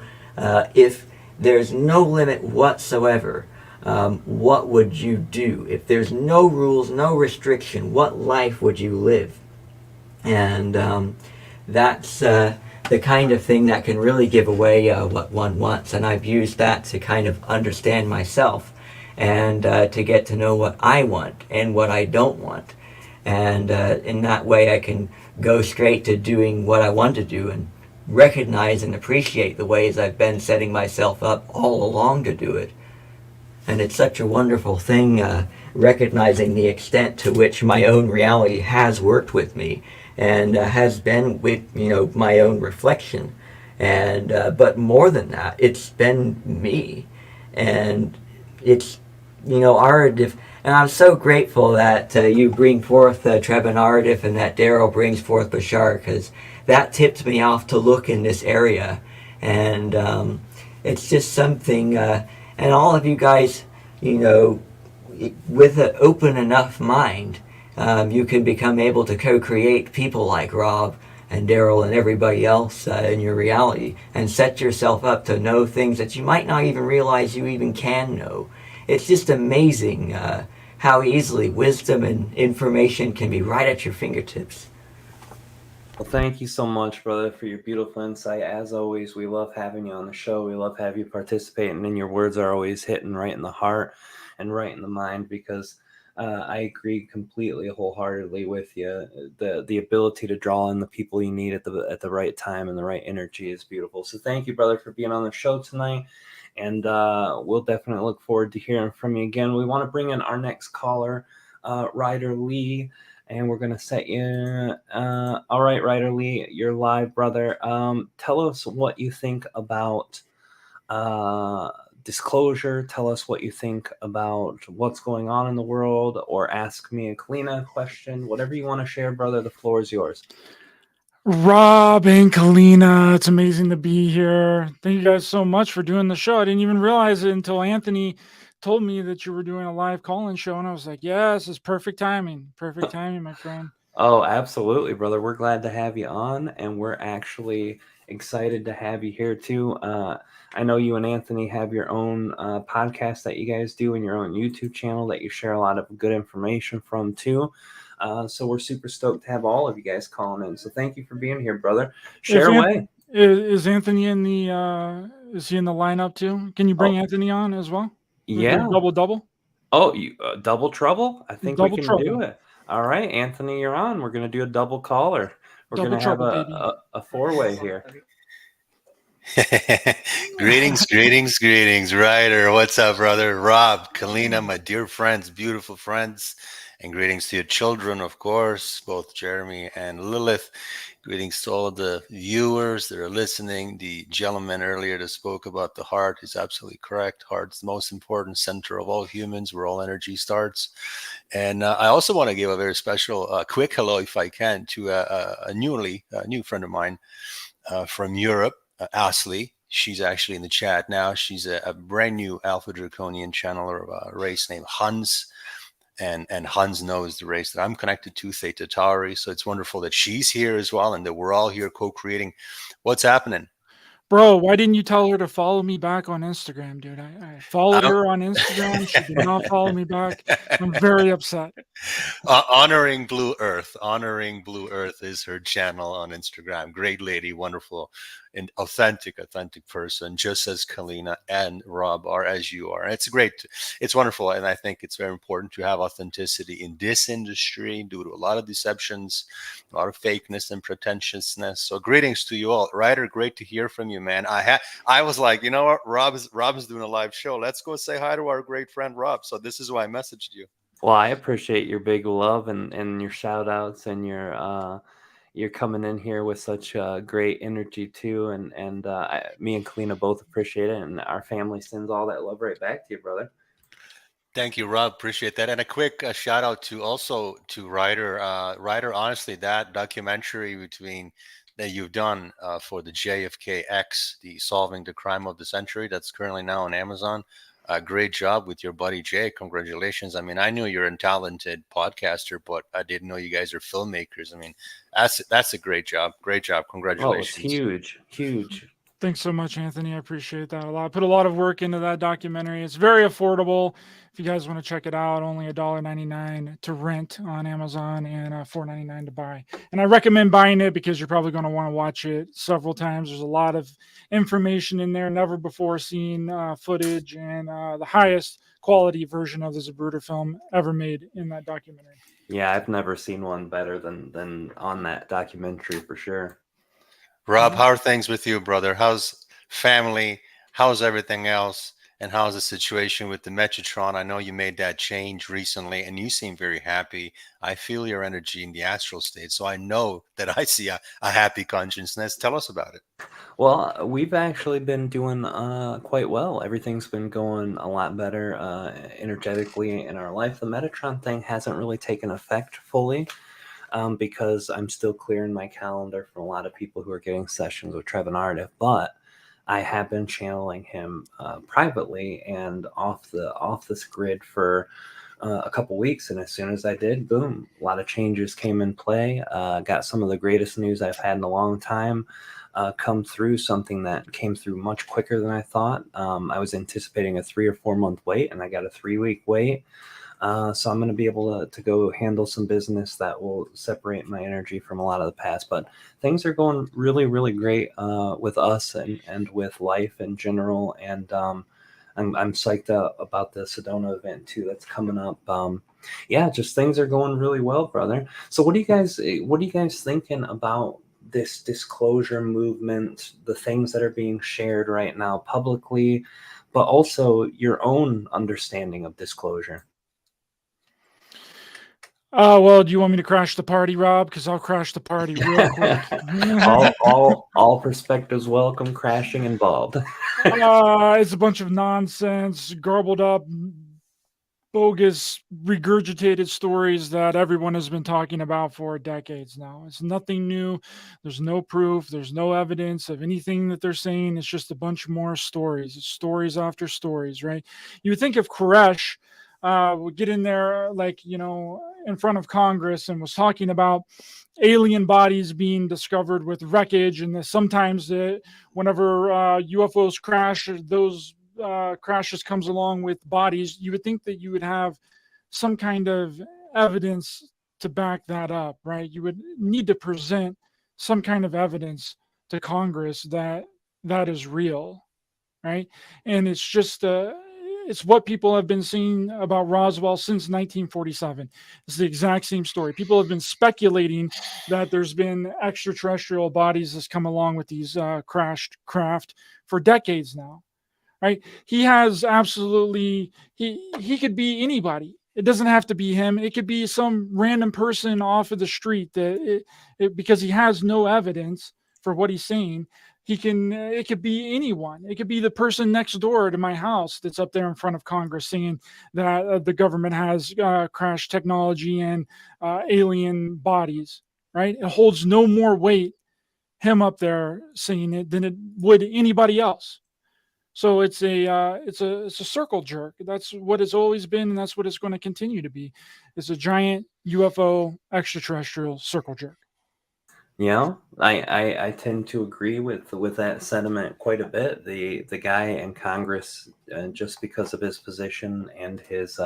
if there's no limit whatsoever, what would you do? If there's no rules, no restriction, what life would you live? And that's the kind of thing that can really give away what one wants. And I've used that to kind of understand myself and to get to know what I want and what I don't want. And in that way I can go straight to doing what I want to do and recognize and appreciate the ways I've been setting myself up all along to do it. And it's such a wonderful thing, recognizing the extent to which my own reality has worked with me and has been with, my own reflection. And but more than that, it's been me. And it's, Aridif. And I'm so grateful that you bring forth Treb and Aridif and that Daryl brings forth Bashar, because that tipped me off to look in this area. And it's just something... and all of you guys, with an open enough mind, you can become able to co-create people like Rob and Daryl and everybody else in your reality and set yourself up to know things that you might not even realize you even can know. It's just amazing how easily wisdom and information can be right at your fingertips. Well, thank you so much, brother, for your beautiful insight. As always, we love having you on the show. We love having you participating, and your words are always hitting right in the heart and right in the mind, because I agree completely, wholeheartedly with you. The ability to draw in the people you need at the right time and the right energy is beautiful. So thank you, brother, for being on the show tonight, and we'll definitely look forward to hearing from you again. We want to bring in our next caller, Ryder Lee. And we're going to set you... all right, Ryder Lee, you're live, brother. Tell us what you think about disclosure. Tell us what you think about what's going on in the world, or ask me a Kalina question. Whatever you want to share, brother, the floor is yours. Rob and Kalina, it's amazing to be here. Thank you guys so much for doing the show. I didn't even realize it until Anthony told me that you were doing a live call-in show, and I was like, yes, it's perfect timing. Perfect timing, my friend. Oh, absolutely, brother. We're glad to have you on, and we're actually excited to have you here too. I know you and Anthony have your own podcast that you guys do, and your own YouTube channel that you share a lot of good information from too. So we're super stoked to have all of you guys calling in. So thank you for being here, brother. Share away. Is Anthony in the is he in the lineup too? Can you bring Anthony on as well? Yeah. Double. Oh, you double trouble? I think Double we can trouble. do it. All right, Anthony, you're on. We're going to do a double caller. We're going to have a four-way here. Greetings, Ryder. What's up, brother? Rob, Kalina, my dear friends, beautiful friends, and greetings to your children, of course, both Jeremy and Lilith. Greetings to all of the viewers that are listening. The gentleman earlier that spoke about the heart is absolutely correct. Heart's the most important center of all humans, where all energy starts. And I also want to give a very special, quick hello, if I can, to a new friend of mine from Europe, Ashley. She's actually in the chat now. She's a brand new Alpha Draconian channeler of a race named Hans. And Hans knows the race that I'm connected to, Theta Tauri. So it's wonderful that she's here as well, and that we're all here co-creating. What's happening? Bro, why didn't you tell her to follow me back on Instagram, dude? I followed her on Instagram. She did not follow me back. I'm very upset. Honoring Blue Earth is her channel on Instagram. Great lady, wonderful an authentic person, just as Kalina and Rob are, as you are. And it's great. It's wonderful. And I think it's very important to have authenticity in this industry due to a lot of deceptions, a lot of fakeness and pretentiousness. So greetings to you all. Ryder, great to hear from you, man. I was like, you know what? Rob is doing a live show. Let's go say hi to our great friend Rob. So this is why I messaged you. Well, I appreciate your big love and your shout outs and your you're coming in here with such great energy too, and me and Kalina both appreciate it, and our family sends all that love right back to you, brother. Thank you, Rob. Appreciate that. And a quick shout out to Ryder. Ryder, honestly, that documentary that you've done for the JFK-X, the Solving the Crime of the Century, that's currently now on Amazon. Great job with your buddy Jay. Congratulations. I mean, I knew you're a talented podcaster, but I didn't know you guys are filmmakers. I mean, that's a great job. Great job. Congratulations. Oh, it's huge, huge. Thanks so much, Anthony. I appreciate that a lot. Put a lot of work into that documentary. It's very affordable. If you guys want to check it out, only $1.99 to rent on Amazon and $4.99 to buy. And I recommend buying it because you're probably going to want to watch it several times. There's a lot of information in there, never before seen footage, and the highest quality version of the Zapruder film ever made in that documentary. Yeah, I've never seen one better than on that documentary for sure. Rob, how are things with you, brother? How's family? How's everything else? And how's the situation with the Metatron? I know you made that change recently and you seem very happy. I feel your energy in the astral state. So I know that I see a happy consciousness. Tell us about it. Well, we've actually been doing quite well. Everything's been going a lot better energetically in our life. The Metatron thing hasn't really taken effect fully. Because I'm still clearing my calendar for a lot of people who are getting sessions with Treb and Aridif, but I have been channeling him privately and off this grid for a couple weeks, and as soon as I did, boom, a lot of changes came in play. Got some of the greatest news I've had in a long time come through, something that came through much quicker than I thought. I was anticipating a 3 or 4 month wait, and I got a 3-week wait. So I'm going to be able to go handle some business that will separate my energy from a lot of the past. But things are going really, really great with us and with life in general. And I'm psyched out about the Sedona event too that's coming up. Yeah, just things are going really well, brother. So what are you guys thinking about this disclosure movement, the things that are being shared right now publicly, but also your own understanding of disclosure? Well, do you want me to crash the party, Rob? Because I'll crash the party real quick. all perspectives welcome, crashing involved. It's a bunch of nonsense, garbled up, bogus, regurgitated stories that everyone has been talking about for decades now. It's nothing new. There's no proof. There's no evidence of anything that they're saying. It's just a bunch more stories. It's stories after stories, right? You would think if Koresh would get in there, in front of Congress and was talking about alien bodies being discovered with wreckage, and sometimes whenever UFOs crash, those crashes comes along with bodies, you would think that you would have some kind of evidence to back that up, right? You would need to present some kind of evidence to Congress that is real, right? And it's just it's what people have been saying about Roswell since 1947. It's the exact same story. People have been speculating that there's been extraterrestrial bodies that's come along with these crashed craft for decades now, right? He has absolutely, he could be anybody. It doesn't have to be him. It could be some random person off of the street because he has no evidence for what he's saying. It could be anyone. It could be the person next door to my house that's up there in front of Congress saying that the government has crashed technology and alien bodies, right? It holds no more weight, him up there saying it, than it would anybody else. So it's a circle jerk. That's what it's always been, and that's what it's going to continue to be. It's a giant UFO extraterrestrial circle jerk. I tend to agree with that sentiment quite a bit. The guy in Congress, just because of his position and his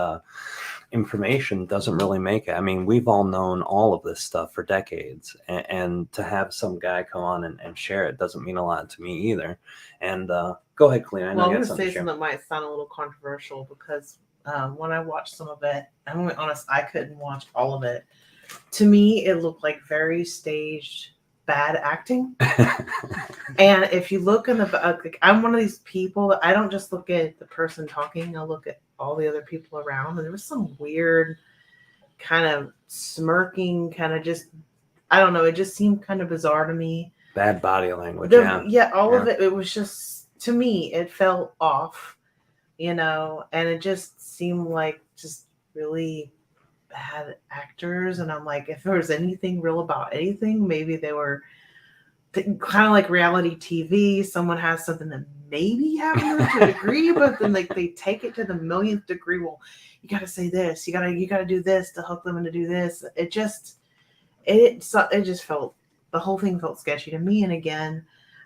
information, doesn't really make it. I mean, we've all known all of this stuff for decades, and to have some guy come on and share it doesn't mean a lot to me either. And go ahead, Clea. I know Well, I'm you going had to something say to share. something that might sound a little controversial because when I watched some of it, I'm going to be honest, I couldn't watch all of it. To me, it looked like very staged, bad acting. And if you look in the, like, I'm one of these people that I don't just look at the person talking, I look at all the other people around. And there was some weird kind of smirking, kind of just, I don't know, it just seemed kind of bizarre to me. Bad body language. All of it was just, to me, it felt off, and it just seemed like just really bad actors. And I'm like, if there was anything real about anything, maybe they were kind of like reality TV. Someone has something that maybe happened to a degree, but then they take it to the millionth degree. Well, you got to say this, you got to do this to hook them into do this. It just felt, the whole thing felt sketchy to me. And again,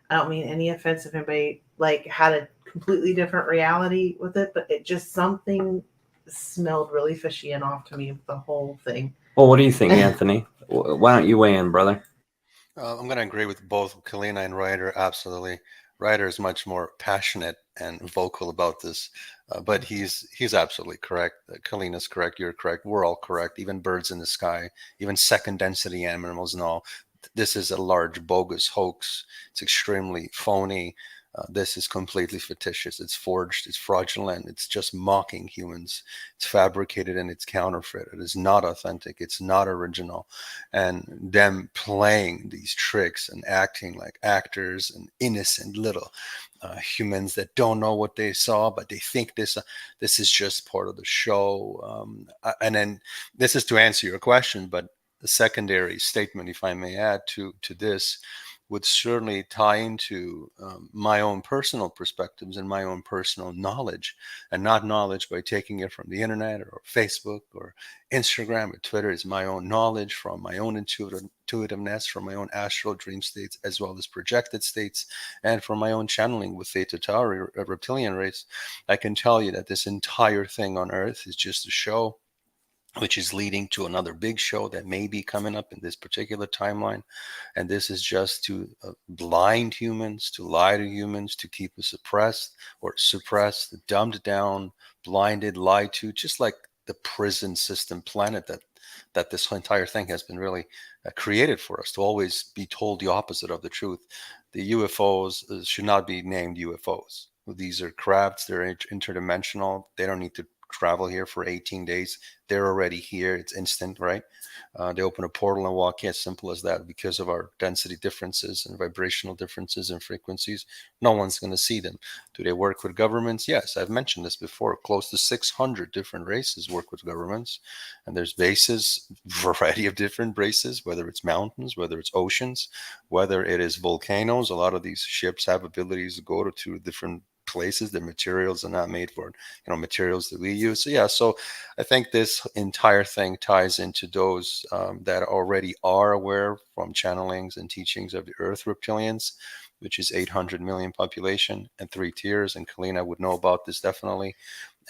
I don't mean any offense if anybody like had a completely different reality with it, but it just, something smelled really fishy and off to me with the whole thing. Well, what do you think, Anthony? Why don't you weigh in, brother? I'm going to agree with both Kalina and Ryder. Absolutely. Ryder is much more passionate and vocal about this, but he's absolutely correct. Kalina's correct. You're correct. We're all correct. Even birds in the sky, even second density animals and all. This is a large bogus hoax. It's extremely phony. This is completely fictitious. It's forged. It's fraudulent. It's just mocking humans. It's fabricated and it's counterfeit. It is not authentic. It's not original. And them playing these tricks and acting like actors and innocent little humans that don't know what they saw, but they think this is just part of the show. And then this is to answer your question, but the secondary statement, if I may add to this, would certainly tie into my own personal perspectives and my own personal knowledge, and not knowledge by taking it from the internet or Facebook or Instagram or Twitter. Is my own knowledge from my own intuitiveness, from my own astral dream states, as well as projected states, and from my own channeling with Theta Tauri, a reptilian race. I can tell you that this entire thing on Earth is just a show, which is leading to another big show that may be coming up in this particular timeline. And this is just to blind humans, to lie to humans, to keep us suppressed, dumbed down, blinded, lied to, just like the prison system planet that this entire thing has been really created for us, to always be told the opposite of the truth. The UFOs should not be named UFOs. These are crafts, they're interdimensional. They don't need to travel here for 18 days. They're already here. It's instant, right? They open a portal and walk in, as simple as that. Because of our density differences and vibrational differences and frequencies, no one's going to see them. Do they work with governments? Yes, I've mentioned this before. Close to 600 different races work with governments, and there's bases, variety of different races, whether it's mountains, whether it's oceans, whether it is volcanoes. A lot of these ships have abilities to go to different places. The materials are not made for materials that we use. So I think this entire thing ties into those that already are aware from channelings and teachings of the Earth reptilians, which is 800 million population and 3 tiers. And Kalina would know about this definitely.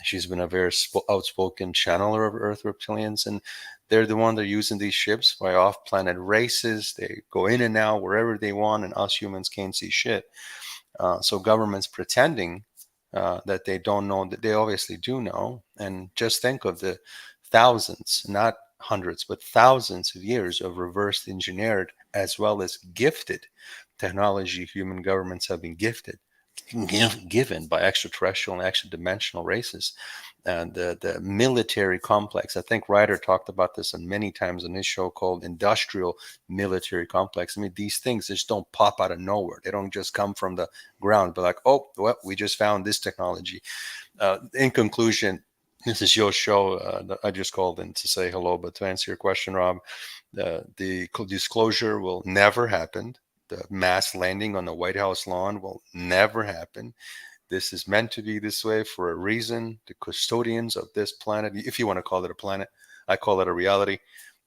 She's been a very outspoken channeler of Earth reptilians, and they're the one that are using these ships by off-planet races. They go in and out wherever they want, and us humans can't see shit. So governments pretending that they don't know, that they obviously do know. And just think of the thousands, not hundreds, but thousands of years of reverse engineered as well as gifted technology human governments have been given by extraterrestrial and extra dimensional races. And the military complex, I think Ryder talked about this many times on his show called Industrial Military Complex. I mean, these things just don't pop out of nowhere. They don't just come from the ground, but like, oh, well, we just found this technology. In conclusion, this is your show. I just called in to say hello, but to answer your question, Rob, the disclosure will never happen. The mass landing on the White House lawn will never happen. This is meant to be this way for a reason. The custodians of this planet, if you want to call it a planet, I call it a reality.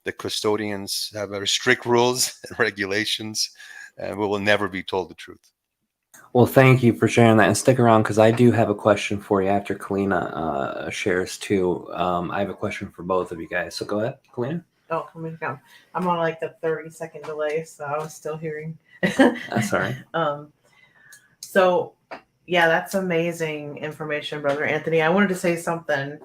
the custodians have very strict rules and regulations, and we will never be told the truth. Well, thank you for sharing that, and stick around because I do have a question for you after Kalina shares too. I have a question for both of you guys, so go ahead, Kalina. Oh, come on, come. I'm on like the 30-second delay, so I was still hearing. That's all right. So yeah, that's amazing information, Brother Anthony. I wanted to say something.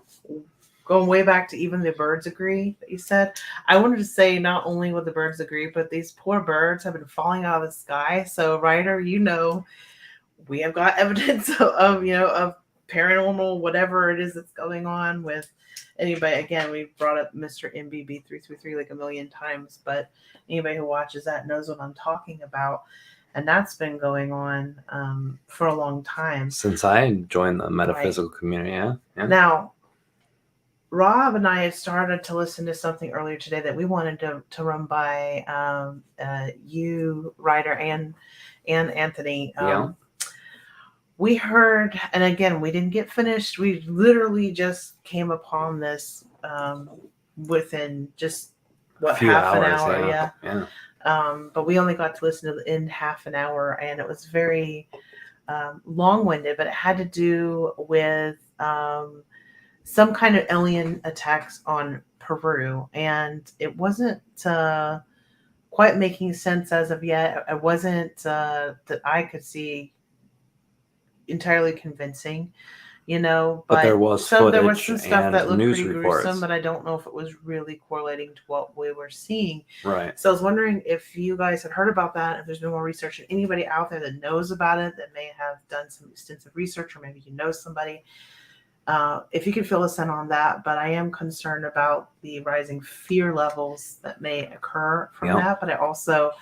Going way back to even the birds agree that you said. I wanted to say not only would the birds agree, but these poor birds have been falling out of the sky. So, Ryder, we have got evidence of paranormal, whatever it is that's going on with anybody. Again, we brought up Mr. MBB333 like a million times, but anybody who watches that knows what I'm talking about. And that's been going on for a long time. Since I joined the metaphysical community, yeah. Now, Rob and I had started to listen to something earlier today that we wanted to run by you, Ryder, and Anthony. We heard, and again, we didn't get finished. We literally just came upon this within just half an hour, yeah. But we only got to listen to it in half an hour, and it was very long-winded. But it had to do with some kind of alien attacks on Peru, and it wasn't quite making sense as of yet. It wasn't that I could see entirely convincing, but there was some footage stuff that looked news pretty reports. gruesome, but I don't know if it was really correlating to what we were seeing. Right. So I was wondering if you guys had heard about that, if there's been more research, and anybody out there that knows about it, that may have done some extensive research, or maybe you know somebody, if you could fill us in on that. But I am concerned about the rising fear levels that may occur from that, but I also,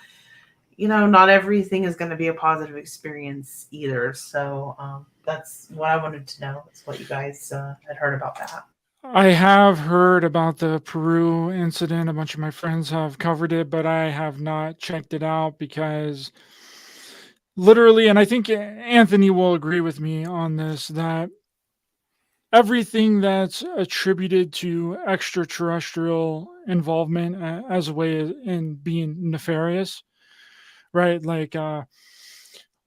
not everything is going to be a positive experience either. So that's what I wanted to know. That's what you guys had heard about that. I have heard about the Peru incident. A bunch of my friends have covered it, but I have not checked it out because literally, and I think Anthony will agree with me on this, that everything that's attributed to extraterrestrial involvement as a way in being nefarious, right? Like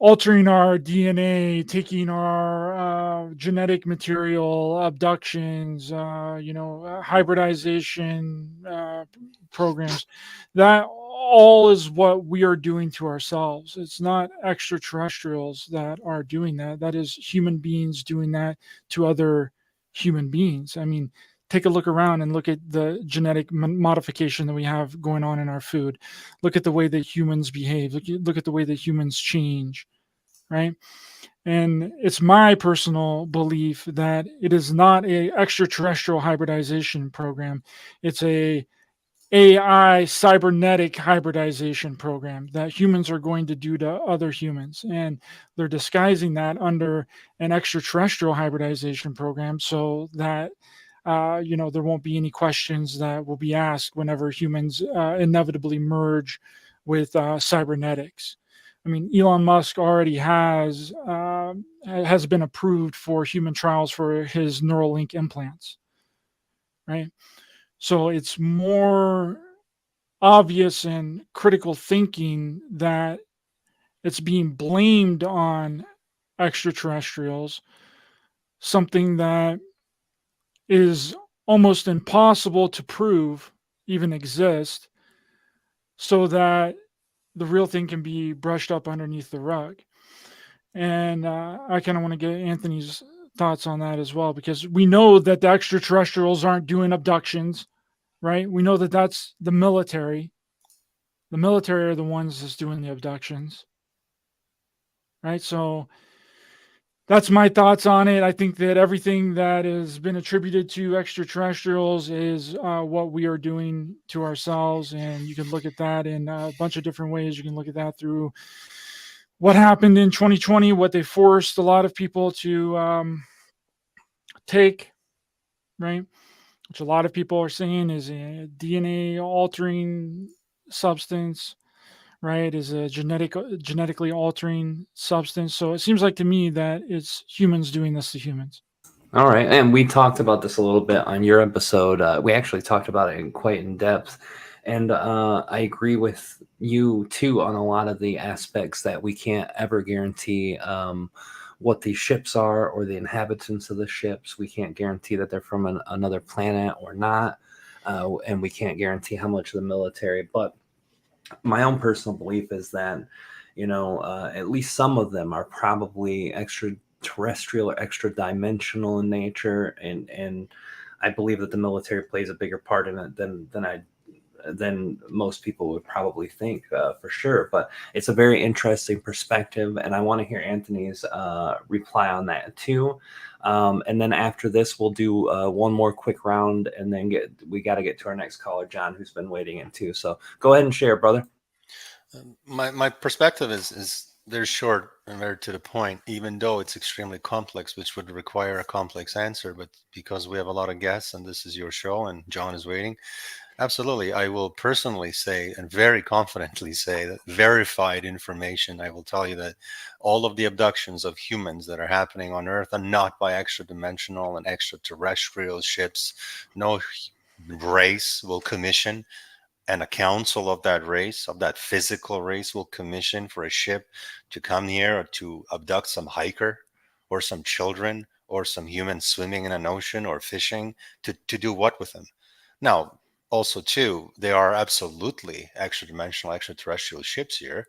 altering our DNA, taking our genetic material, abductions, hybridization programs. That all is what we are doing to ourselves. It's not extraterrestrials that are doing that. That is human beings doing that to other human beings. I mean, take a look around and look at the genetic modification that we have going on in our food. Look at the way that humans behave. Look at the way that humans change, right? And it's my personal belief that it is not a extraterrestrial hybridization program. It's a AI cybernetic hybridization program that humans are going to do to other humans. And they're disguising that under an extraterrestrial hybridization program so that there won't be any questions that will be asked whenever humans inevitably merge with cybernetics. I mean, Elon Musk already has been approved for human trials for his Neuralink implants, right? So it's more obvious and critical thinking that it's being blamed on extraterrestrials, something that is almost impossible to prove even exist, so that the real thing can be brushed up underneath the rug. And I kind of want to get Anthony's thoughts on that as well, because we know that the extraterrestrials aren't doing abductions, right? We know that that's the military. The military are the ones that's doing the abductions, right? So that's my thoughts on it. I think that everything that has been attributed to extraterrestrials is what we are doing to ourselves. And you can look at that in a bunch of different ways. You can look at that through what happened in 2020, what they forced a lot of people to take, right? Which a lot of people are saying is a DNA altering substance, right? Is a genetically altering substance. So it seems like to me that it's humans doing this to humans. All right, and we talked about this a little bit on your episode. We actually talked about it quite in depth, and I agree with you too on a lot of the aspects that we can't ever guarantee what these ships are or the inhabitants of the ships. We can't guarantee that they're from another planet or not, and we can't guarantee how much of the military. But my own personal belief is that, at least some of them are probably extraterrestrial or extra dimensional in nature, and I believe that the military plays a bigger part in it than most people would probably think, for sure. But it's a very interesting perspective, and I want to hear Anthony's reply on that too. And then after this, we'll do one more quick round, and then we got to get to our next caller, John, who's been waiting in too. So go ahead and share, brother. My perspective is very short and very to the point, even though it's extremely complex, which would require a complex answer. But because we have a lot of guests and this is your show and John is waiting, absolutely, I will personally say and very confidently say that verified information. I will tell you that all of the abductions of humans that are happening on Earth are not by extra-dimensional and extraterrestrial ships. No race will commission, and a council of that race, of that physical race, will commission for a ship to come here or to abduct some hiker or some children or some humans swimming in an ocean or fishing to do what with them? Now, also, too, there are absolutely extra-dimensional, extraterrestrial ships here.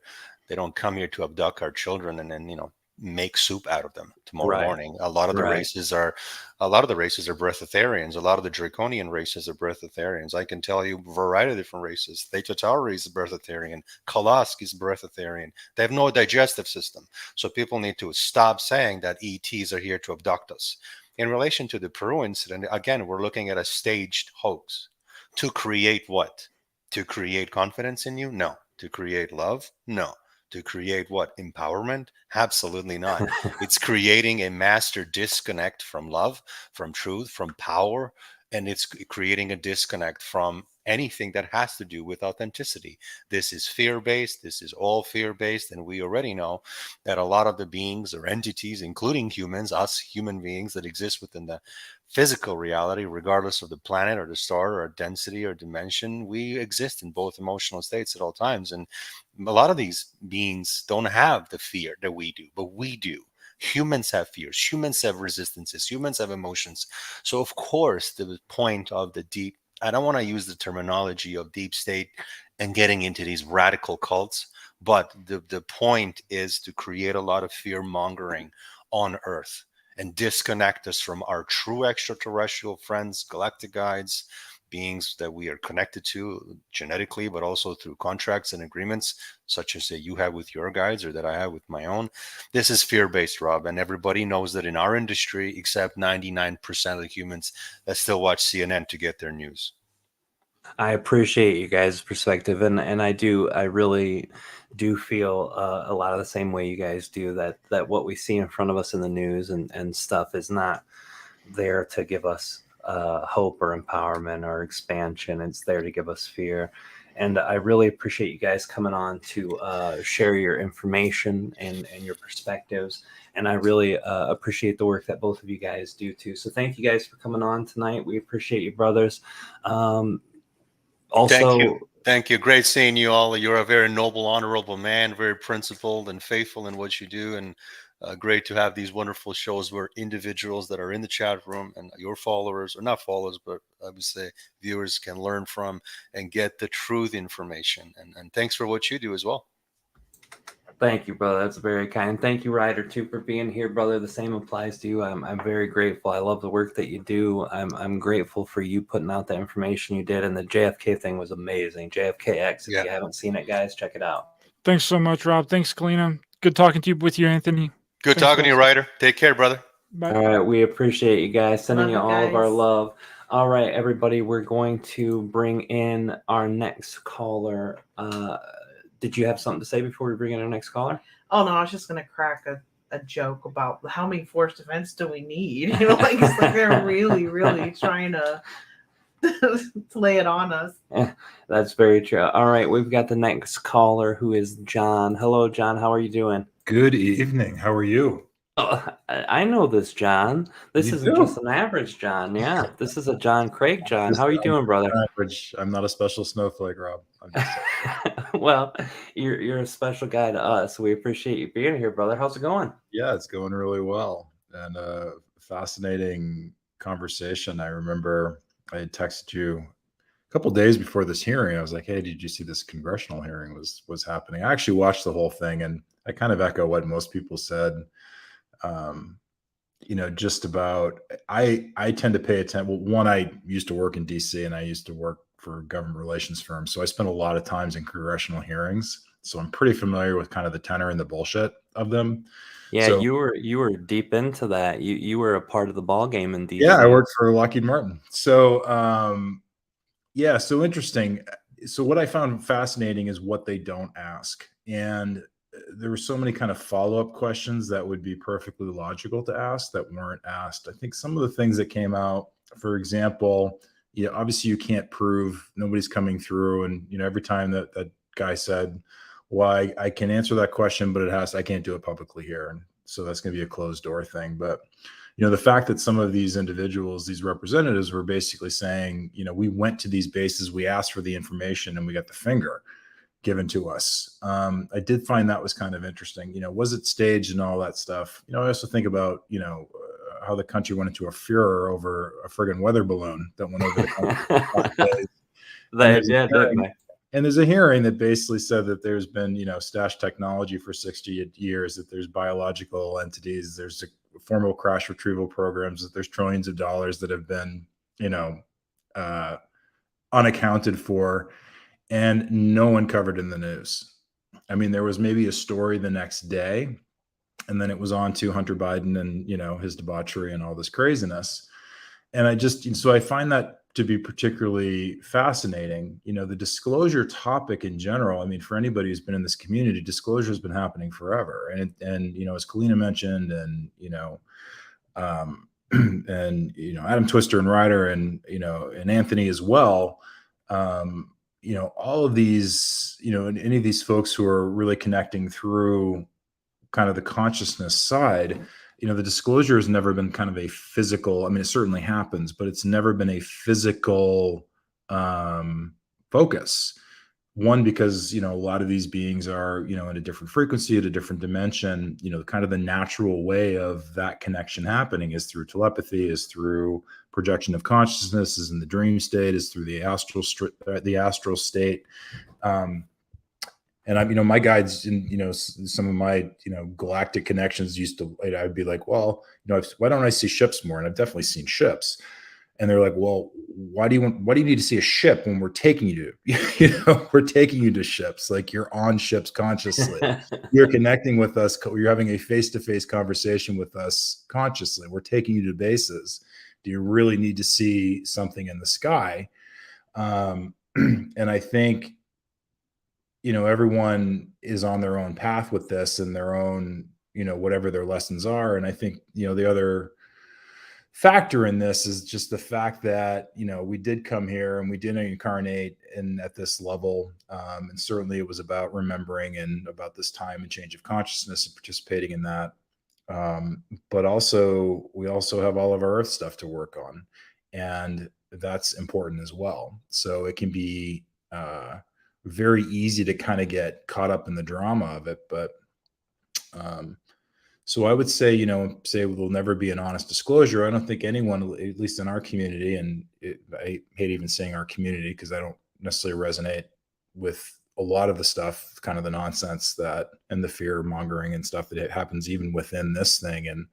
They don't come here to abduct our children and then, make soup out of them tomorrow morning. A lot of the races are breatharians. A lot of the draconian races are breatharians. I can tell you a variety of different races. Theta Tauri is breatharian. Kalask is breatharian. They have no digestive system. So people need to stop saying that ETs are here to abduct us. In relation to the Peru incident, again, we're looking at a staged hoax. To create what? To create confidence in you? No. To create love? No. To create what? Empowerment? Absolutely not. It's creating a master disconnect from love, from truth, from power, and it's creating a disconnect from anything that has to do with authenticity. This is fear-based. This is all fear-based, and we already know that a lot of the beings or entities, including humans, us human beings that exist within the physical reality, regardless of the planet or the star or density or dimension, we exist in both emotional states at all times. And a lot of these beings don't have the fear that we do, but we do. Humans have fears, humans have resistances, humans have emotions. So of course, the point of the deep, I don't want to use the terminology of deep state and getting into these radical cults, but the point is to create a lot of fear mongering on Earth and disconnect us from our true extraterrestrial friends, galactic guides, beings that we are connected to genetically, but also through contracts and agreements, such as you have with your guides or that I have with my own. This is fear-based, Rob, and everybody knows that in our industry, except 99% of the humans that still watch CNN to get their news. I appreciate you guys' perspective, and I really do feel a lot of the same way you guys do, that what we see in front of us in the news and stuff is not there to give us hope or empowerment or expansion. It's there to give us fear. And I really appreciate you guys coming on to share your information and your perspectives. And I really appreciate the work that both of you guys do too. So thank you guys for coming on tonight. We appreciate you, brothers. Also, Thank you. Great seeing you all. You're a very noble, honorable man, very principled and faithful in what you do. And great to have these wonderful shows where individuals that are in the chat room and your followers, or not followers, but I would say viewers, can learn from and get the truth information. And thanks for what you do as well. thank you, brother. That's very kind. Thank you, Ryder, too, for being here, brother. The same applies to you. I'm very grateful. I love the work that you do. I'm grateful for you putting out the information you did, and the JFK thing was amazing. JFKX. If you haven't seen it, guys, check it out. Thanks so much, Rob. Thanks, Kalina. Good talking to you with you, Anthony. Good talking to you, Ryder. Take care, brother. Bye. All right, we appreciate you guys. Sending you all of our guys. love. All right, everybody, we're going to bring in our next caller. Did you have something to say before we bring in our next caller? Oh no, I was just gonna crack a joke about how many forced events do we need? Like it's like they're really, really trying to lay it on us. That's very true. All right, we've got the next caller, who is John. Hello, John. How are you doing? Good evening. How are you? Oh, I know this John. This You isn't do? just an average John. Yeah, this is a John Craig John. How are you doing, brother? Average. I'm not a special snowflake, Rob. I'm just Well, you're a special guy to us. We appreciate you being here, brother. How's it going? yeah, it's going really well, and fascinating conversation. I remember I had texted you a couple days before this hearing. I was like, "Hey, did you see this congressional hearing was happening?" I actually watched the whole thing, and I kind of echo what most people said. Just about I tend to pay attention. Well, one, I used to work in DC, and I used to work for government relations firms, so I spent a lot of times in congressional hearings. So I'm pretty familiar with kind of the tenor and the bullshit of them. Yeah, So you were deep into that. You were a part of the ball game in DC. yeah, I worked for Lockheed Martin. So yeah, so interesting. So what I found fascinating is what they don't ask. And there were so many kind of follow-up questions that would be perfectly logical to ask that weren't asked. I think some of the things that came out, for example, obviously you can't prove, nobody's coming through. And, every time that guy said, well, I can answer that question, but I can't do it publicly here. And so that's going to be a closed door thing. But the fact that some of these individuals, these representatives, were basically saying, we went to these bases, we asked for the information, and we got the finger given to us. I did find that was kind of interesting. Was it staged and all that stuff? I also think about, how the country went into a furor over a friggin' weather balloon that went over the country. Definitely. And there's a hearing that basically said that there's been, stashed technology for 60 years, that there's biological entities, there's formal crash retrieval programs, that there's trillions of dollars that have been, unaccounted for, and no one covered in the news. I mean, there was maybe a story the next day, and then it was on to Hunter Biden and, his debauchery and all this craziness. And I find that to be particularly fascinating. The disclosure topic in general, I mean, for anybody who's been in this community, disclosure has been happening forever. And as Kalina mentioned, and, and, Adam Twister and Ryder and, and Anthony as well, all of these, and any of these folks who are really connecting through kind of the consciousness side, the disclosure has never been kind of a physical, I mean, it certainly happens, but it's never been a physical focus. One, because, a lot of these beings are, in a different frequency, at a different dimension. Kind of the natural way of that connection happening is through telepathy, is through projection of consciousness, is in the dream state, is through the astral state. And my guides in, some of my, galactic connections used to, I'd be like, well, why don't I see ships more? And I've definitely seen ships. And they're like, well, why do you need to see a ship when we're taking you to, we're taking you to ships? Like, you're on ships consciously. You're connecting with us. You're having a face-to-face conversation with us consciously. We're taking you to bases. Do you really need to see something in the sky? And I think, everyone is on their own path with this and their own, whatever their lessons are. And I think, the other factor in this is just the fact that, we did come here and we did incarnate and at this level. And certainly it was about remembering and about this time and change of consciousness and participating in that. But also, we also have all of our earth stuff to work on. And that's important as well. So it can be, very easy to kind of get caught up in the drama of it. But so I would say, there'll never be an honest disclosure. I don't think anyone, at least in our community, and I hate even saying our community because I don't necessarily resonate with a lot of the stuff, kind of the nonsense that, and the fear mongering and stuff that happens even within this thing. And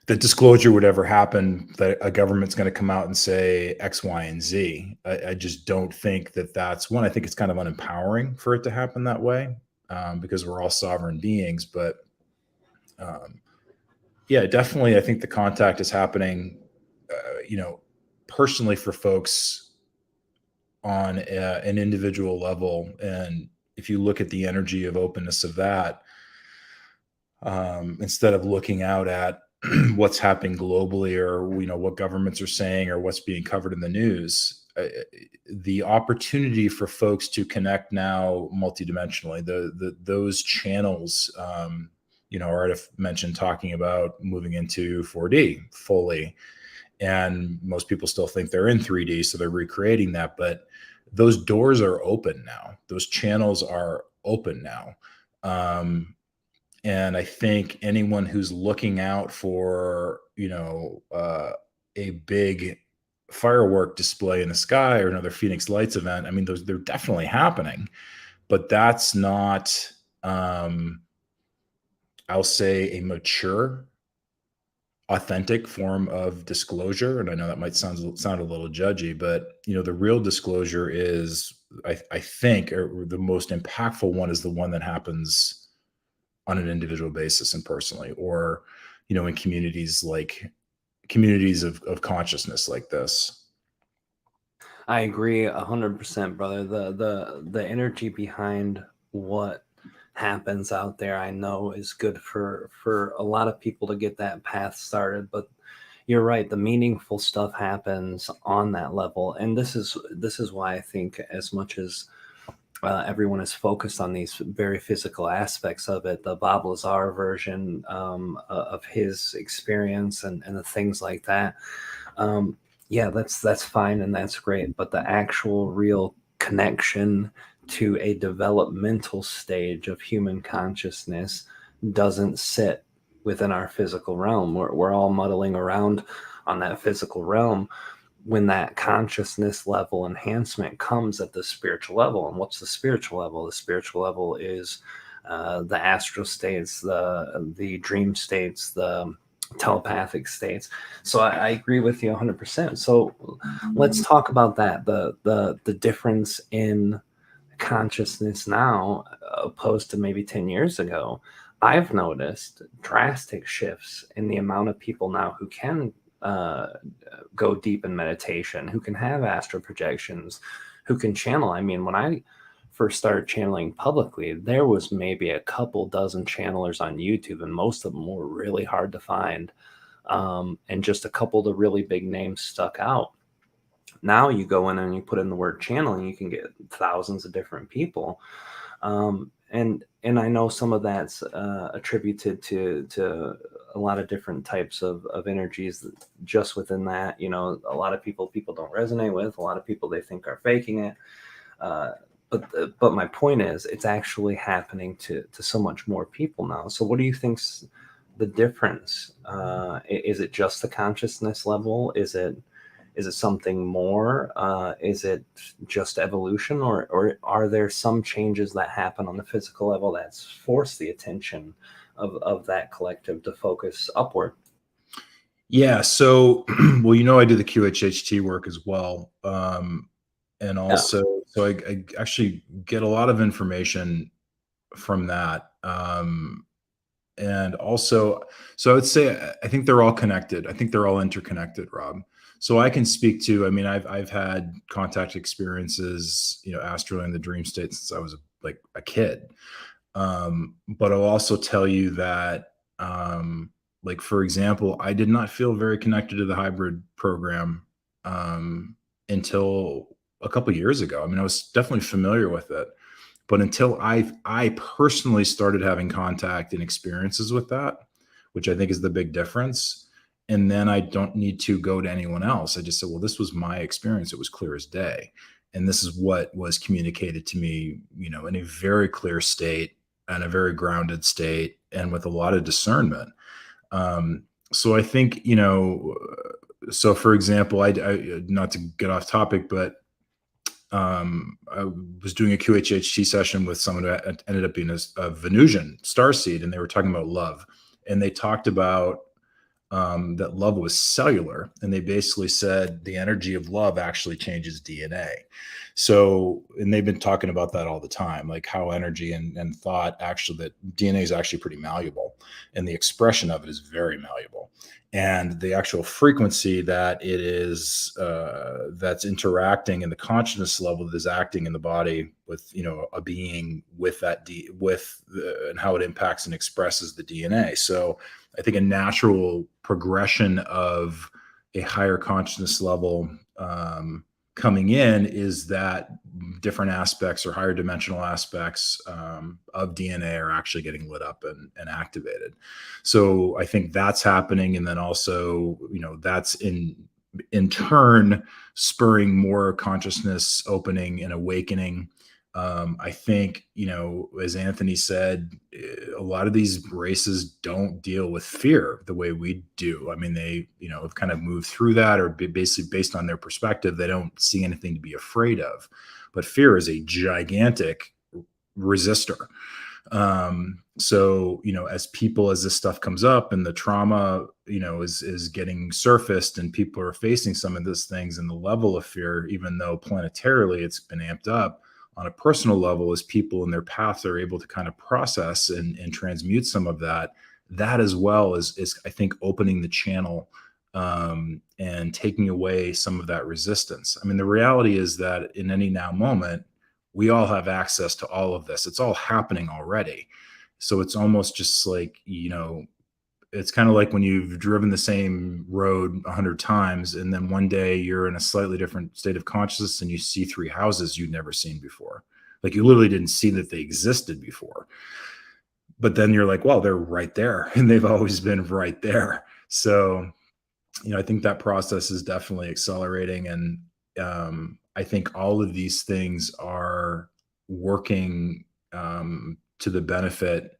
that disclosure would ever happen, that a government's going to come out and say X, Y, and Z. I just don't think that's one. I think it's kind of unempowering for it to happen that way, because we're all sovereign beings. But yeah, definitely, I think the contact is happening, personally for folks on an individual level. And if you look at the energy of openness of that, instead of looking out at, what's happening globally, or what governments are saying, or what's being covered in the news, the opportunity for folks to connect now multidimensionally, those channels, Aridif mentioned talking about moving into 4D fully, and most people still think they're in 3D, so they're recreating that, but those doors are open now. Those channels are open now. And I think anyone who's looking out for, a big firework display in the sky or another Phoenix Lights event, I mean, they're definitely happening, but that's not, I'll say, a mature, authentic form of disclosure. And I know that might sound a little judgy, but the real disclosure is, I think, or the most impactful one is the one that happens on an individual basis and personally, or in communities of consciousness like this. I agree 100%, brother. The energy behind what happens out there, I know, is good for a lot of people to get that path started. But you're right, the meaningful stuff happens on that level, and this is why I think, as much as everyone is focused on these very physical aspects of it, the Bob Lazar version of his experience and the things like that. Yeah, that's fine and that's great, but the actual real connection to a developmental stage of human consciousness doesn't sit within our physical realm. We're all muddling around on that physical realm. When that consciousness level enhancement comes at the spiritual level. And what's the spiritual level? The spiritual level is the astral states, the dream states, the telepathic states. So I agree with you 100%. So let's talk about that, the difference in consciousness now opposed to maybe 10 years ago. I've noticed drastic shifts in the amount of people now who can go deep in meditation, who can have astral projections, who can channel. I mean, when I first started channeling publicly, there was maybe a couple dozen channelers on YouTube, and most of them were really hard to find. And just a couple of the really big names stuck out. Now you go in and you put in the word channeling, you can get thousands of different people. And I know some of that's attributed to a lot of different types of energies just within that. A lot of people don't resonate with, a lot of people they think are faking it. But my point is, it's actually happening to so much more people now. So what do you think's the difference? Is it just the consciousness level? Is it something more? Is it just evolution, or are there some changes that happen on the physical level that's forced the attention of that collective to focus upward? Yeah. So, well, I do the QHHT work as well. And also, so I actually get a lot of information from that. And also, so I would say, I think they're all connected. I think they're all interconnected, Rob. So I can speak to, I mean, I've had contact experiences, astrally in the dream state since I was like a kid. But I'll also tell you that, like, for example, I did not feel very connected to the hybrid program until a couple years ago. I mean, I was definitely familiar with it, but until I personally started having contact and experiences with that, which I think is the big difference. And then I don't need to go to anyone else. I just said, well, this was my experience. It was clear as day. And this is what was communicated to me, in a very clear state and a very grounded state and with a lot of discernment. So I think, so for example, I not to get off topic, but I was doing a QHHT session with someone who ended up being a Venusian starseed, and they were talking about love. And they talked about that love was cellular, and they basically said the energy of love actually changes DNA. So, and they've been talking about that all the time, like how energy and thought, actually, that DNA is actually pretty malleable, and the expression of it is very malleable. And the actual frequency that it is, that's interacting in the consciousness level that is acting in the body with, a being with that, and how it impacts and expresses the DNA. So I think a natural progression of a higher consciousness level coming in is that different aspects or higher dimensional aspects of DNA are actually getting lit up and activated. So I think that's happening. And then also, that's in turn spurring more consciousness opening and awakening. I think, as Anthony said, a lot of these races don't deal with fear the way we do. I mean, they, have kind of moved through that, or basically based on their perspective, they don't see anything to be afraid of. But fear is a gigantic resistor. So, as this stuff comes up and the trauma, is getting surfaced and people are facing some of these things, and the level of fear, even though planetarily it's been amped up, on a personal level, as people in their paths are able to kind of process and transmute some of that as well is I think opening the channel and taking away some of that resistance. I mean, the reality is that in any now moment, we all have access to all of this. It's all happening already. So it's almost just like, it's kind of like when you've driven the same road 100 times, and then one day you're in a slightly different state of consciousness and you see 3 houses you'd never seen before. Like, you literally didn't see that they existed before. But then you're like, well, they're right there, and they've always been right there. So, I think that process is definitely accelerating. And I think all of these things are working to the benefit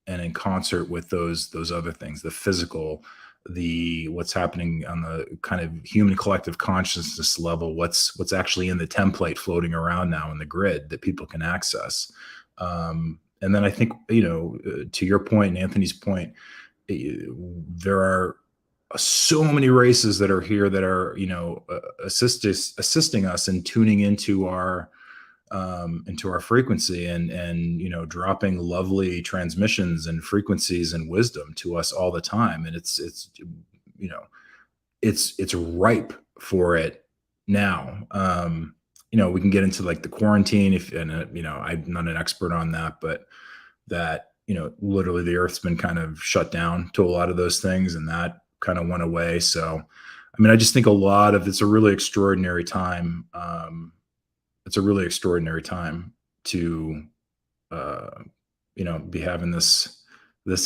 and in concert with those other things, the physical, what's happening on the kind of human collective consciousness level, what's actually in the template floating around now in the grid that people can access. And then I think, to your point and Anthony's point, there are so many races that are here that are, assisting us in tuning into our frequency and dropping lovely transmissions and frequencies and wisdom to us all the time. And it's ripe for it now. We can get into like the quarantine I'm not an expert on that, but that, literally the Earth's been kind of shut down to a lot of those things, and that kind of went away. So, I mean, I just think it's a really extraordinary time. It's a really extraordinary time to, be having this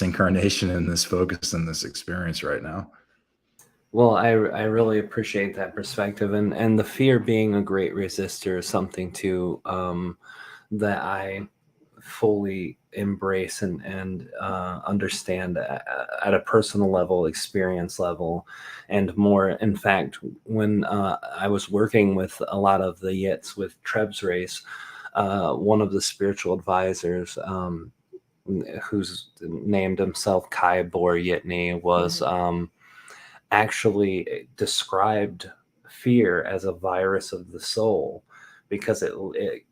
incarnation and this focus and this experience right now. Well, I really appreciate that perspective, and the fear being a great resistor is something too that I fully embrace and understand at a personal level, experience level, and more. In fact, when I was working with a lot of the Yits with Treb's race, one of the spiritual advisors, who's named himself Treb Bor Yit-Ne, was actually described fear as a virus of the soul, because it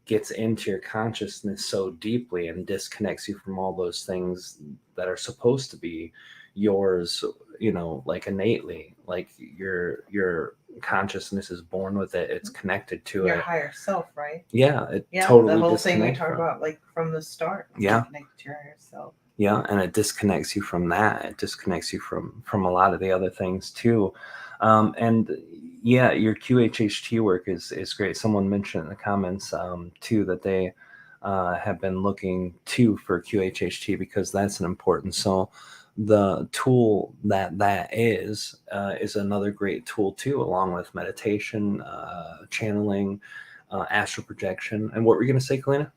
gets into your consciousness so deeply and disconnects you from all those things that are supposed to be yours, like innately. Like your consciousness is born with it. It's connected to your it. higher self, right? Yeah, it Yeah, totally the whole thing we disconnects talked from. about, like from the start. Yeah. Connect to your higher self. Yeah, and it disconnects you from that. It disconnects you from a lot of the other things too. And yeah, your QHHT work is great. Someone mentioned in the comments too that they have been looking too for QHHT, because that's an important. So the tool that is another great tool too, along with meditation, channeling, astral projection. And what were you going to say, Kalina?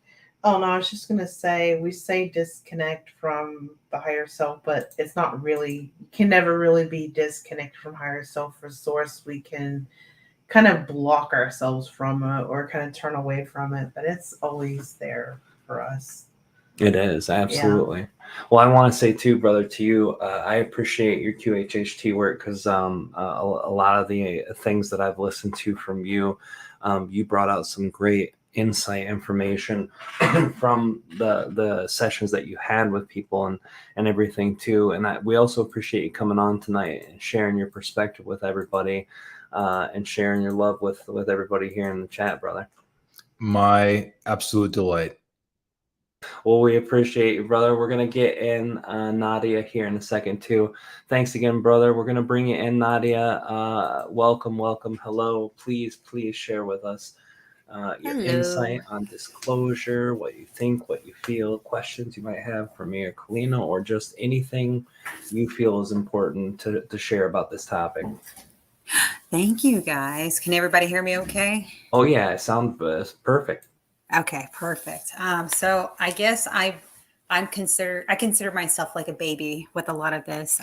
Oh, no, I was just going to say, we say disconnect from the higher self, but it's not really, you can never really be disconnected from higher self or source. We can kind of block ourselves from it or kind of turn away from it, but it's always there for us. It is, absolutely. Yeah. Well, I want to say too, brother, to you, I appreciate your QHHT work, because a lot of the things that I've listened to from you, you brought out some great insight information from the sessions that you had with people and everything too. And we also appreciate you coming on tonight and sharing your perspective with everybody, and sharing your love with everybody here in the chat, brother. My absolute delight. Well, we appreciate you, brother. We're going to get in Nadia here in a second, too. Thanks again, brother. We're going to bring you in, Nadia. Welcome, welcome. Hello. Please share with us your Hello. insight on disclosure, what you think, what you feel, questions you might have for me or Kalina, or just anything you feel is important to share about this topic. Thank you, guys. Can everybody hear me okay? Oh, yeah. It sounds perfect. Okay, perfect. So I guess I consider myself like a baby with a lot of this.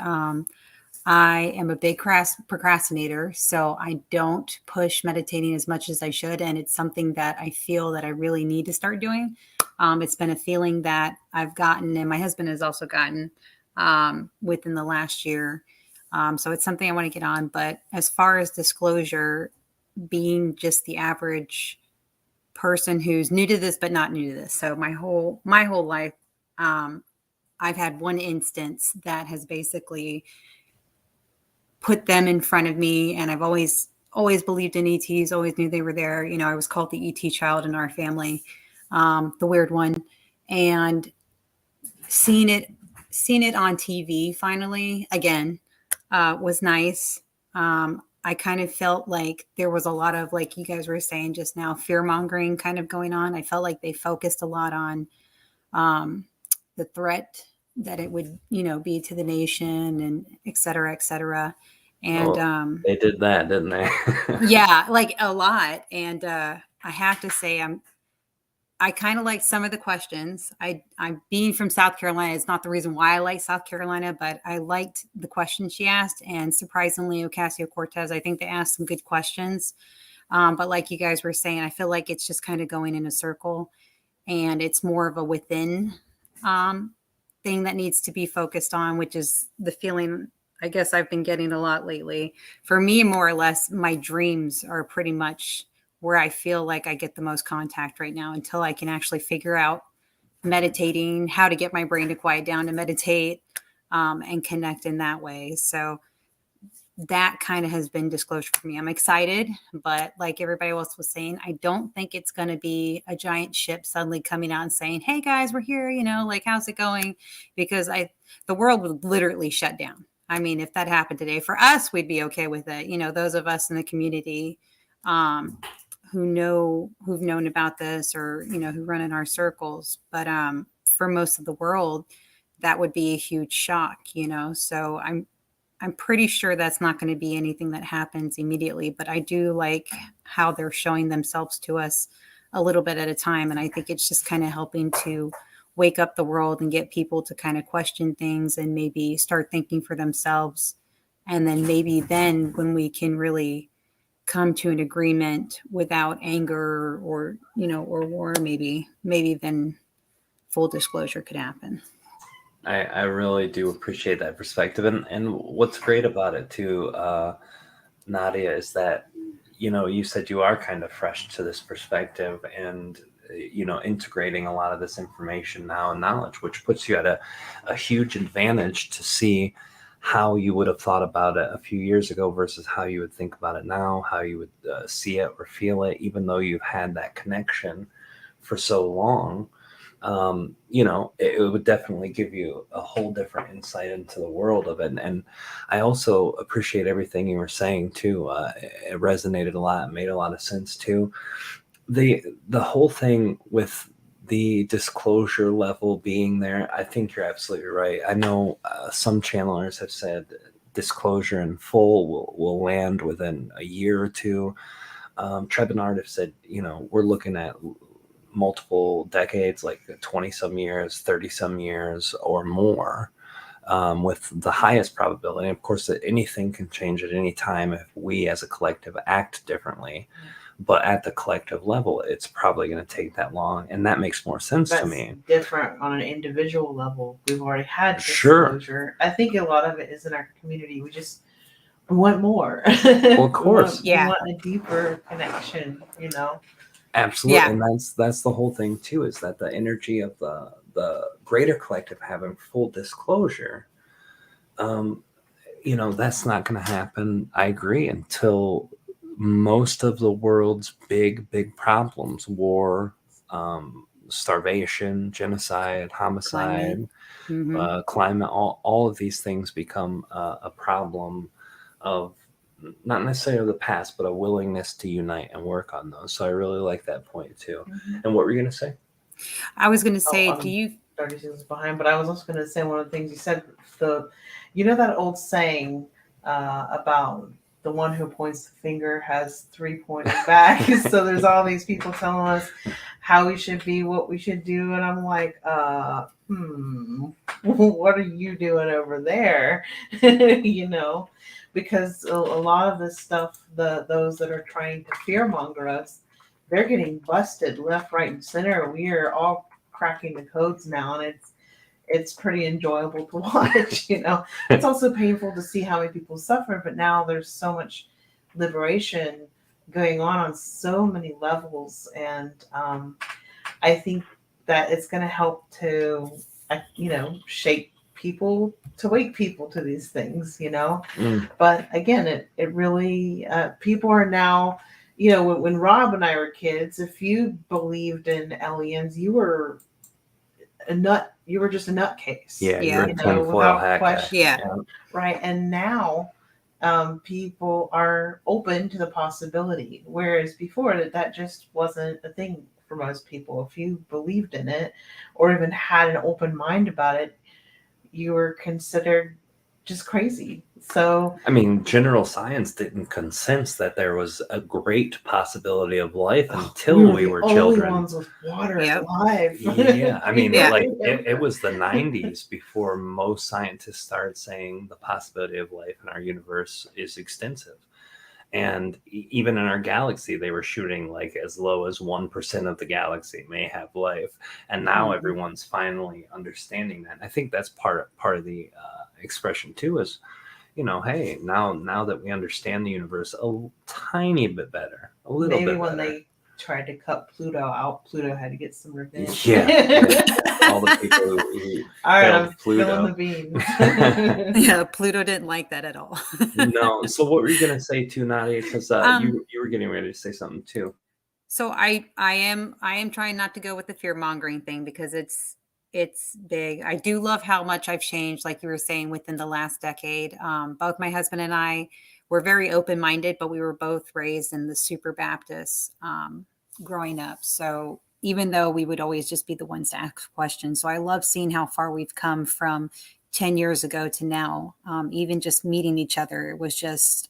I am a big procrastinator, so I don't push meditating as much as I should, and it's something that I feel that I really need to start doing. It's been a feeling that I've gotten, and my husband has also gotten within the last year. So it's something I want to get on. But as far as disclosure, being just the average person who's new to this but not new to this, so my whole life, I've had one instance that has basically put them in front of me, and I've always believed in ETs, always knew they were there. You know, I was called the ET child in our family, the weird one, and seeing it on TV finally again was nice. I kind of felt like there was a lot of, like you guys were saying just now, fear mongering kind of going on. I felt like they focused a lot on the threat that it would, be to the nation and et cetera, et cetera. And they did that, didn't they? yeah, like a lot. And I have to say, I kind of like some of the questions. I'm being from South Carolina. It's not the reason why I like South Carolina, but I liked the questions she asked. And surprisingly, Ocasio-Cortez, I think they asked some good questions. But like you guys were saying, I feel like it's just kind of going in a circle, and it's more of a within thing that needs to be focused on, which is the feeling I guess I've been getting a lot lately. For me, more or less, my dreams are pretty much where I feel like I get the most contact right now, until I can actually figure out meditating, how to get my brain to quiet down to meditate, and connect in that way. So that kind of has been disclosure for me. I'm excited, but like everybody else was saying, I don't think it's going to be a giant ship suddenly coming out and saying, "Hey guys, we're here, like, how's it going?" Because the world would literally shut down. I mean, if that happened today, for us, we'd be okay with it. Those of us in the community, who've known about this, or, who run in our circles. But for most of the world, that would be a huge shock, so I'm pretty sure that's not going to be anything that happens immediately, but I do like how they're showing themselves to us a little bit at a time. And I think it's just kind of helping to wake up the world and get people to kind of question things and maybe start thinking for themselves. And then maybe then when we can really come to an agreement without anger or war, maybe then full disclosure could happen. I really do appreciate that perspective. And what's great about it too, Nadia, is that, you said you are kind of fresh to this perspective and, integrating a lot of this information now and knowledge, which puts you at a huge advantage to see how you would have thought about it a few years ago versus how you would think about it now, how you would see it or feel it, even though you've had that connection for so long. It would definitely give you a whole different insight into the world of it. And I also appreciate everything you were saying too. It resonated a lot, it made a lot of sense too. The whole thing with the disclosure level being there, I think you're absolutely right. I know some channelers have said disclosure in full will land within a year or two. Treb and Aridif said, we're looking at multiple decades, like 20 some years, 30 some years or more, with the highest probability. Of course, that anything can change at any time if we as a collective act differently. But at the collective level, it's probably going to take that long. And that makes more sense to me. Different on an individual level. We've already had Sure. disclosure. I think a lot of it is in our community. We just want more. Well, of course. We want a deeper connection, Absolutely. Yeah. And that's the whole thing too, is that the energy of the greater collective having full disclosure, that's not going to happen, I agree, until most of the world's big problems, war, starvation, genocide, homicide, Mhm. climate, all of these things become a problem of not necessarily the past, but a willingness to unite and work on those. So I really like that point too. And what were you going to say? I was going to Oh, say, do you? 30 seconds behind, but I was also going to say one of the things you said, you know that old saying about the one who points the finger has 3 pointed back. So there's all these people telling us how we should be, what we should do, and I'm like, what are you doing over there? You know, because a lot of this stuff, those that are trying to fearmonger us, they're getting busted left, right, and center. We are all cracking the codes now, and it's pretty enjoyable to watch. You know, it's also painful to see how many people suffer, but now there's so much liberation going on so many levels, and I think that it's going to help to, shape people, to wake people to these things. But again, it really people are now. When Rob and I were kids, if you believed in aliens, you were a nut. You were just a nutcase. Yeah, Yeah. you're a tinfoil hat guy. question. Yeah. Right. And now people are open to the possibility, whereas before that just wasn't a thing for most people. If you believed in it or even had an open mind about it, you were considered just crazy. So I mean, general science didn't consensus that there was a great possibility of life until we were the children. only ones with water Yep. alive. Yeah, I mean, Yeah. like it was the 90s before most scientists started saying the possibility of life in our universe is extensive. And even in our galaxy, they were shooting like as low as 1% of the galaxy may have life. And now everyone's finally understanding that. And I think that's part of the expression too is, hey, now that we understand the universe a tiny bit better, a little Maybe bit when better. they tried to cut Pluto out, Pluto had to get some revenge. Yeah. All the people who All right, failed I'm Pluto. spilling the beans. Yeah, Pluto didn't like that at all. No. So what were you going to say too, Nadia? Because you were getting ready to say something too. So I am trying not to go with the fear mongering thing because it's big. I do love how much I've changed, like you were saying, within the last decade. Both my husband and I were very open-minded, but we were both raised in the super Baptist growing up. So even though we would always just be the ones to ask questions. So I love seeing how far we've come from 10 years ago to now. Even just meeting each other, it was just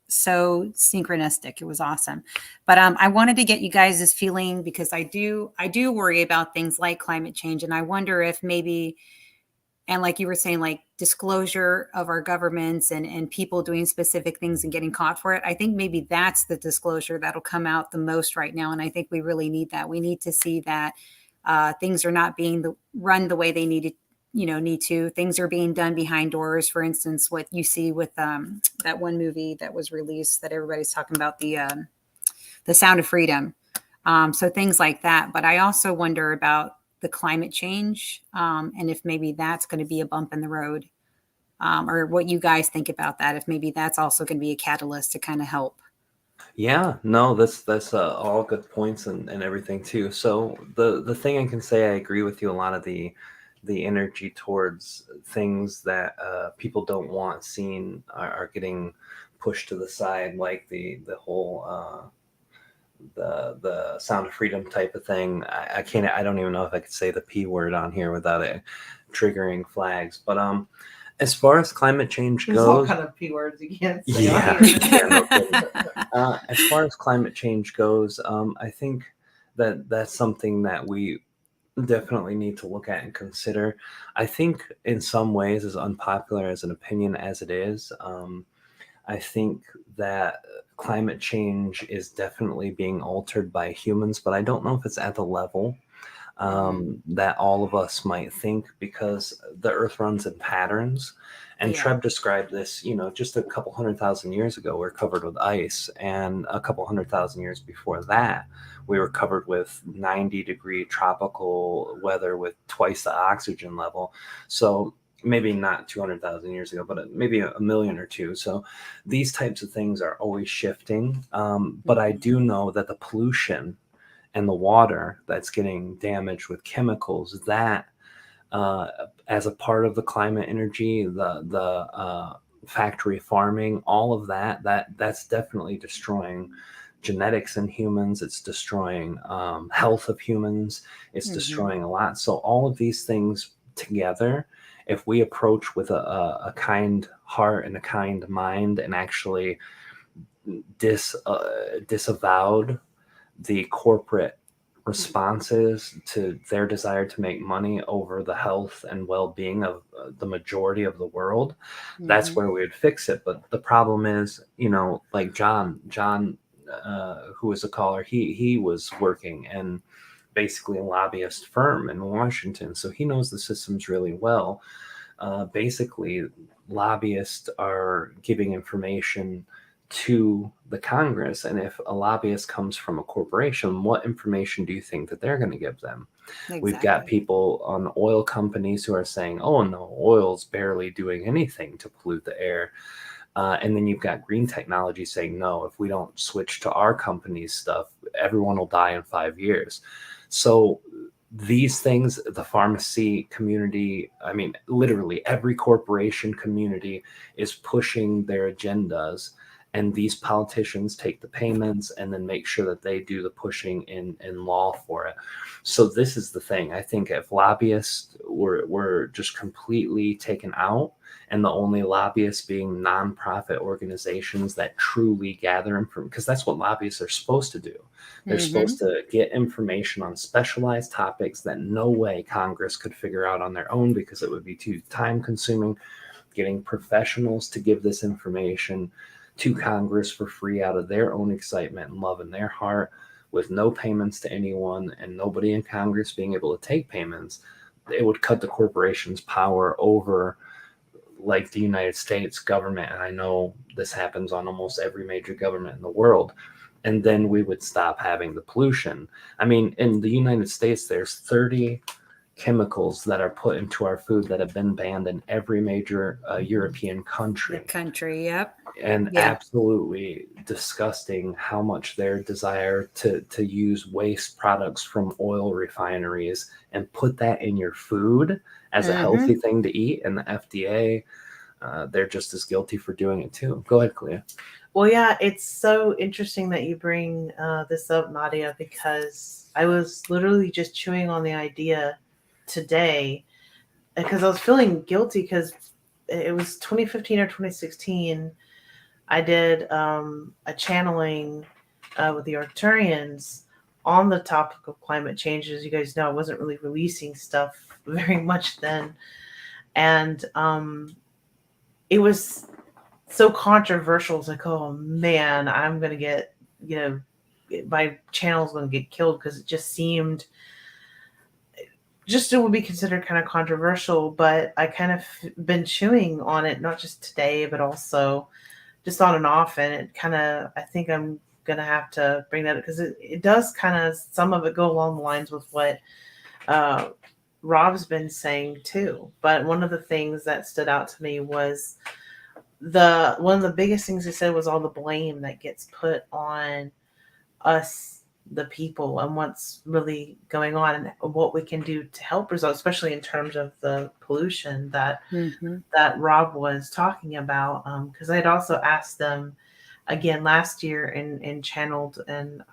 so synchronistic. It was awesome. But I wanted to get you guys' feeling because I do worry about things like climate change. And I wonder if maybe, and like you were saying, like disclosure of our governments and people doing specific things and getting caught for it. I think maybe that's the disclosure that'll come out the most right now. And I think we really need that. We need to see that things are not being run the way they need to. Things are being done behind doors. For instance, what you see with that one movie that was released that everybody's talking about, the Sound of Freedom. So things like that. But I also wonder about the climate change and if maybe that's going to be a bump in the road, or what you guys think about that. If maybe that's also going to be a catalyst to kind of help. Yeah, no, that's all good points and everything too. So the thing I can say, I agree with you. A lot of the energy towards things that people don't want seen are getting pushed to the side, like the whole the Sound of Freedom type of thing. I don't even know if I could say the P word on here without it triggering flags. But as far as climate change There's all goes, kind of P words you can't say. yeah, on here. yeah, no kidding. As far as climate change goes, I think that's something that we definitely need to look at and consider. I think in some ways, as unpopular as an opinion as it is, I think that climate change is definitely being altered by humans, but I don't know if it's at the level that all of us might think, because the Earth runs in patterns. And Yeah. Treb described this, just a couple 100,000 years ago, we're covered with ice. And a couple 100,000 years before that, we were covered with 90-degree tropical weather with twice the oxygen level. So maybe not 200,000 years ago, but maybe a million or two. So these types of things are always shifting. But I do know that the pollution and the water that's getting damaged with chemicals, that as a part of the climate energy, the factory farming, all of that's definitely destroying genetics in humans. It's destroying health of humans. It's destroying a lot. So all of these things together, if we approach with a kind heart and a kind mind, and actually disavowed the corporate responses to their desire to make money over the health and well-being of the majority of the world, that's where we would fix it. But the problem is, like John, who was a caller, he was working in basically a lobbyist firm in Washington, so he knows the systems really well. Basically, lobbyists are giving information to the Congress, and if a lobbyist comes from a corporation, what information do you think that they're going to give them? Exactly. We've got people on oil companies who are saying, oh no, oil's barely doing anything to pollute the air. And then you've got green technology saying, no, if we don't switch to our company's stuff, everyone will die in 5 years. So these things, the pharmacy community, I mean, literally every corporation community is pushing their agendas, and these politicians take the payments and then make sure that they do the pushing in law for it. So this is the thing. I think if lobbyists were just completely taken out, and the only lobbyists being nonprofit organizations that truly gather information, because that's what lobbyists are supposed to do. They're supposed to get information on specialized topics that no way Congress could figure out on their own, because it would be too time consuming. Getting professionals to give this information to Congress for free out of their own excitement and love in their heart, with no payments to anyone, and nobody in Congress being able to take payments, it would cut the corporation's power over, like, the United States government. And I know this happens on almost every major government in the world. And then we would stop having the pollution. I mean, in the United States, there's 30 chemicals that are put into our food that have been banned in every major European country. Yep. And absolutely disgusting how much their desire to use waste products from oil refineries and put that in your food as a healthy thing to eat. And the FDA, they're just as guilty for doing it too. Go ahead, Clea. Well, yeah, it's so interesting that you bring this up, Nadia, because I was literally just chewing on the idea today, because I was feeling guilty, because it was 2015 or 2016. I did a channeling with the Arcturians on the topic of climate change. As you guys know, I wasn't really releasing stuff very much then. And it was so controversial. It's like, oh man, I'm going to get, my channel's going to get killed, because it just seemed, it would be considered kind of controversial. But I kind of been chewing on it, not just today, but also just on and off. And it kind of, I think I'm going to have to bring that up, because it does kind of, some of it go along the lines with what Rob's been saying too. But one of the things that stood out to me was one of the biggest things he said was all the blame that gets put on us, the people, and what's really going on, and what we can do to help resolve, especially in terms of the pollution that that Rob was talking about. Because I'd also asked them again last year and channeled, and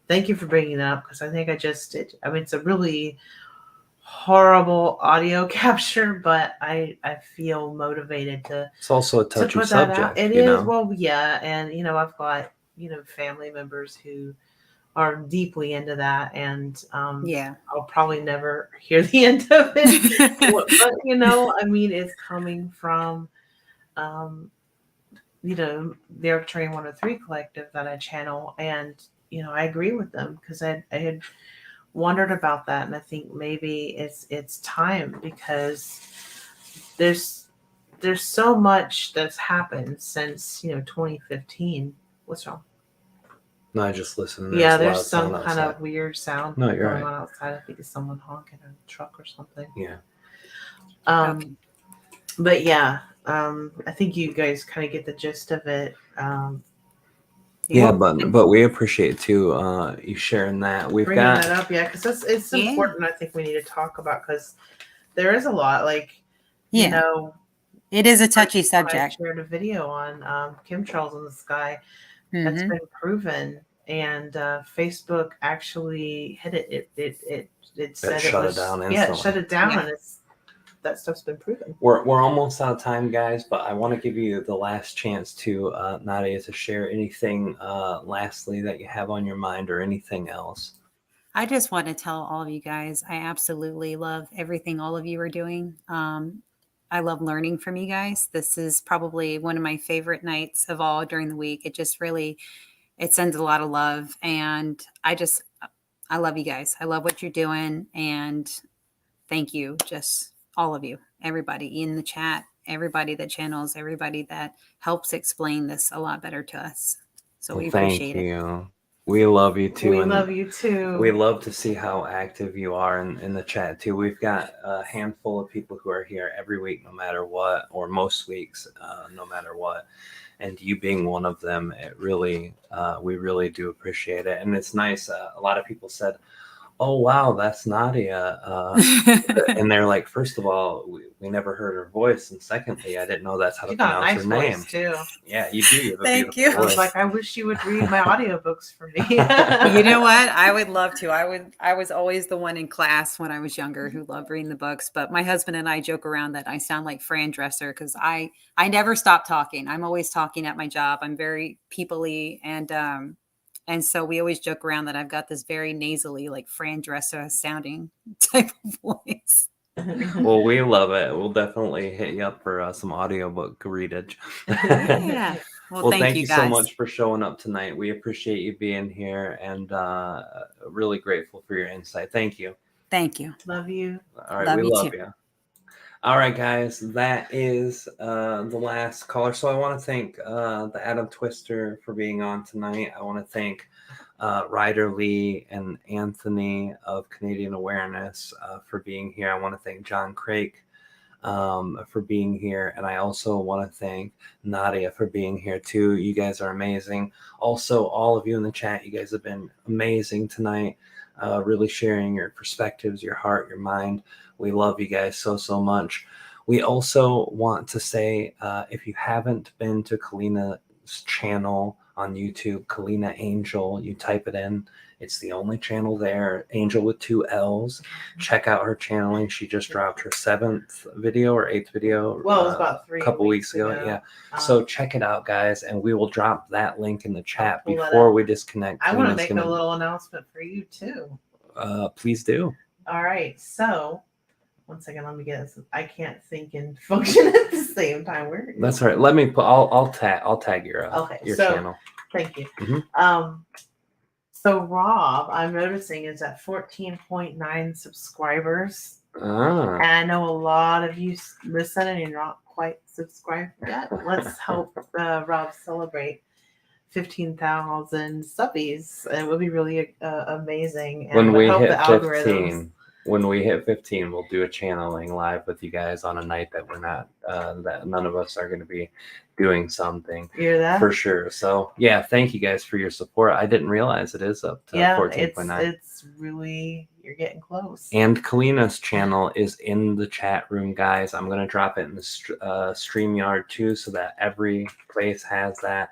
thank you for bringing it up, because I think it's a really horrible audio capture, but I feel motivated to. It's also a touchy subject. It is. Well, yeah, and I've got family members who are deeply into that, and I'll probably never hear the end of it. But it's coming from the Arcturian 103 collective that I channel, and I agree with them, because I had wondered about that, and I think maybe it's time, because there's so much that's happened since 2015. What's wrong? No, I just listened. There's some kind of weird sound going on outside. I think it's someone honking a truck or something. Yeah. But yeah, I think you guys kind of get the gist of it. Yeah, but we appreciate too you sharing that. We've Bringing got that up, yeah, because it's Yeah. important. I think we need to talk about, because there is a lot, like, Yeah. you know, It is a touchy I subject. shared a video on chemtrails in the sky that's Mhm. been proven, and Facebook actually hit it. It said shut it was, down yeah, it instantly. shut it down, Yeah. and that stuff's been proven. We're almost out of time, guys, but I want to give you the last chance to Nadia to share anything lastly that you have on your mind or anything else. I just want to tell all of you guys, I absolutely love everything all of you are doing. I love learning from you guys. This is probably one of my favorite nights of all during the week. It just really, it sends a lot of love. And I love you guys. I love what you're doing. And thank you, just all of you, everybody in the chat, everybody that channels, everybody that helps explain this a lot better to us. So we appreciate Thank it. you. We love you too. We and love you too. we love to see how active you are in the chat too. We've got a handful of people who are here every week, no matter what, or most weeks, no matter what. And you being one of them, it really, we really do appreciate it. And it's nice. A lot of people said, "Oh wow, that's Nadia," and they're like, first of all, we never heard her voice, and secondly, I didn't know that's how You to got a pronounce nice her name. voice too. Yeah, you do. You have a Thank beautiful you. I was voice. like, I wish you would read my audiobooks for me. You know what? I would love to. I was always the one in class when I was younger who loved reading the books. But my husband and I joke around that I sound like Fran Dresser because I never stop talking. I'm always talking at my job. I'm very people-y, and so we always joke around that I've got this very nasally, like Fran Dresser sounding type of voice. Well, we love it. We'll definitely hit you up for some audiobook readage. Yeah. Well, thank you so guys. much for showing up tonight. We appreciate you being here and really grateful for your insight. Thank you. Thank you. Love you. All right, Love we you love too. you. All right, guys, that is the last caller. So I want to thank the Adam Twister for being on tonight. I want to thank Ryder Lee and Anthony of Canadian Awareness for being here. I want to thank John Craig for being here. And I also want to thank Nadia for being here too. You guys are amazing. Also, all of you in the chat, you guys have been amazing tonight, really sharing your perspectives, your heart, your mind. We love you guys so, so much. We also want to say, if you haven't been to Kalina's channel on YouTube, Kalina Angel, you type it in. It's the only channel there, Angel with 2 L's. Check out her channeling. She just dropped her 7th video or 8th video. Well, it was about 3 a couple weeks ago. Yeah. So check it out, guys, and we will drop that link in the chat pull that before up. we disconnect. I want to Kalina's make a little announcement for you too. Please do. All right, so 1 second, let me get this. I can't think and function at the same time. Where? That's all right. Let me put. I'll tag your Okay, your so- channel. Thank you. Mhm. So Rob, I'm noticing, is at 14.9 subscribers, Ah, and I know a lot of you listen and you're not quite subscribed yet. Let's help Rob celebrate 15,000 subbies. It would be really amazing, and when would we help hit the algorithms. 15, when we hit 15, we'll do a channeling live with you guys on a night that we're not, that none of us are going to be doing something. You hear that? For sure. So yeah, thank you guys for your support. I didn't realize it is up to Yeah, 14.9. it's really, you're getting close. And Kalina's channel is in the chat room, guys. I'm going to drop it in the StreamYard too, so that every place has that.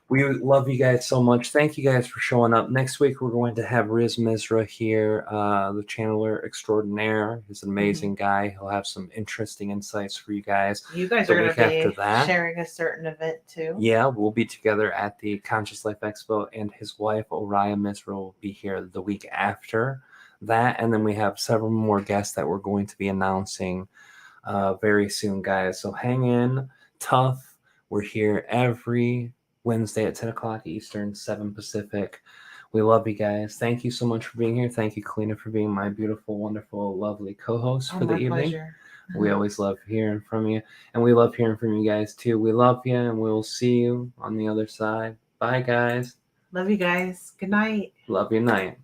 We love you guys so much. Thank you guys for showing up. Next week, we're going to have Riz Mizra here, the channeler extraordinaire. He's an amazing guy. He'll have some interesting insights for you guys. You guys The are going week to after be that- sharing a certain event too. Yeah, we'll be together at the Conscious Life Expo, and his wife, Oriah Mizra, will be here the week after that. And then we have several more guests that we're going to be announcing very soon, guys. So hang in tough. We're here every Wednesday at 10 o'clock Eastern, 7 Pacific. We love you guys. Thank you so much for being here. Thank you, Kalina, for being my beautiful, wonderful, lovely co-host for the My evening. pleasure. We always love hearing from you, and we love hearing from you guys too. We love you, and we'll see you on the other side. Bye, guys. Love you guys. Good night. Love you. Night.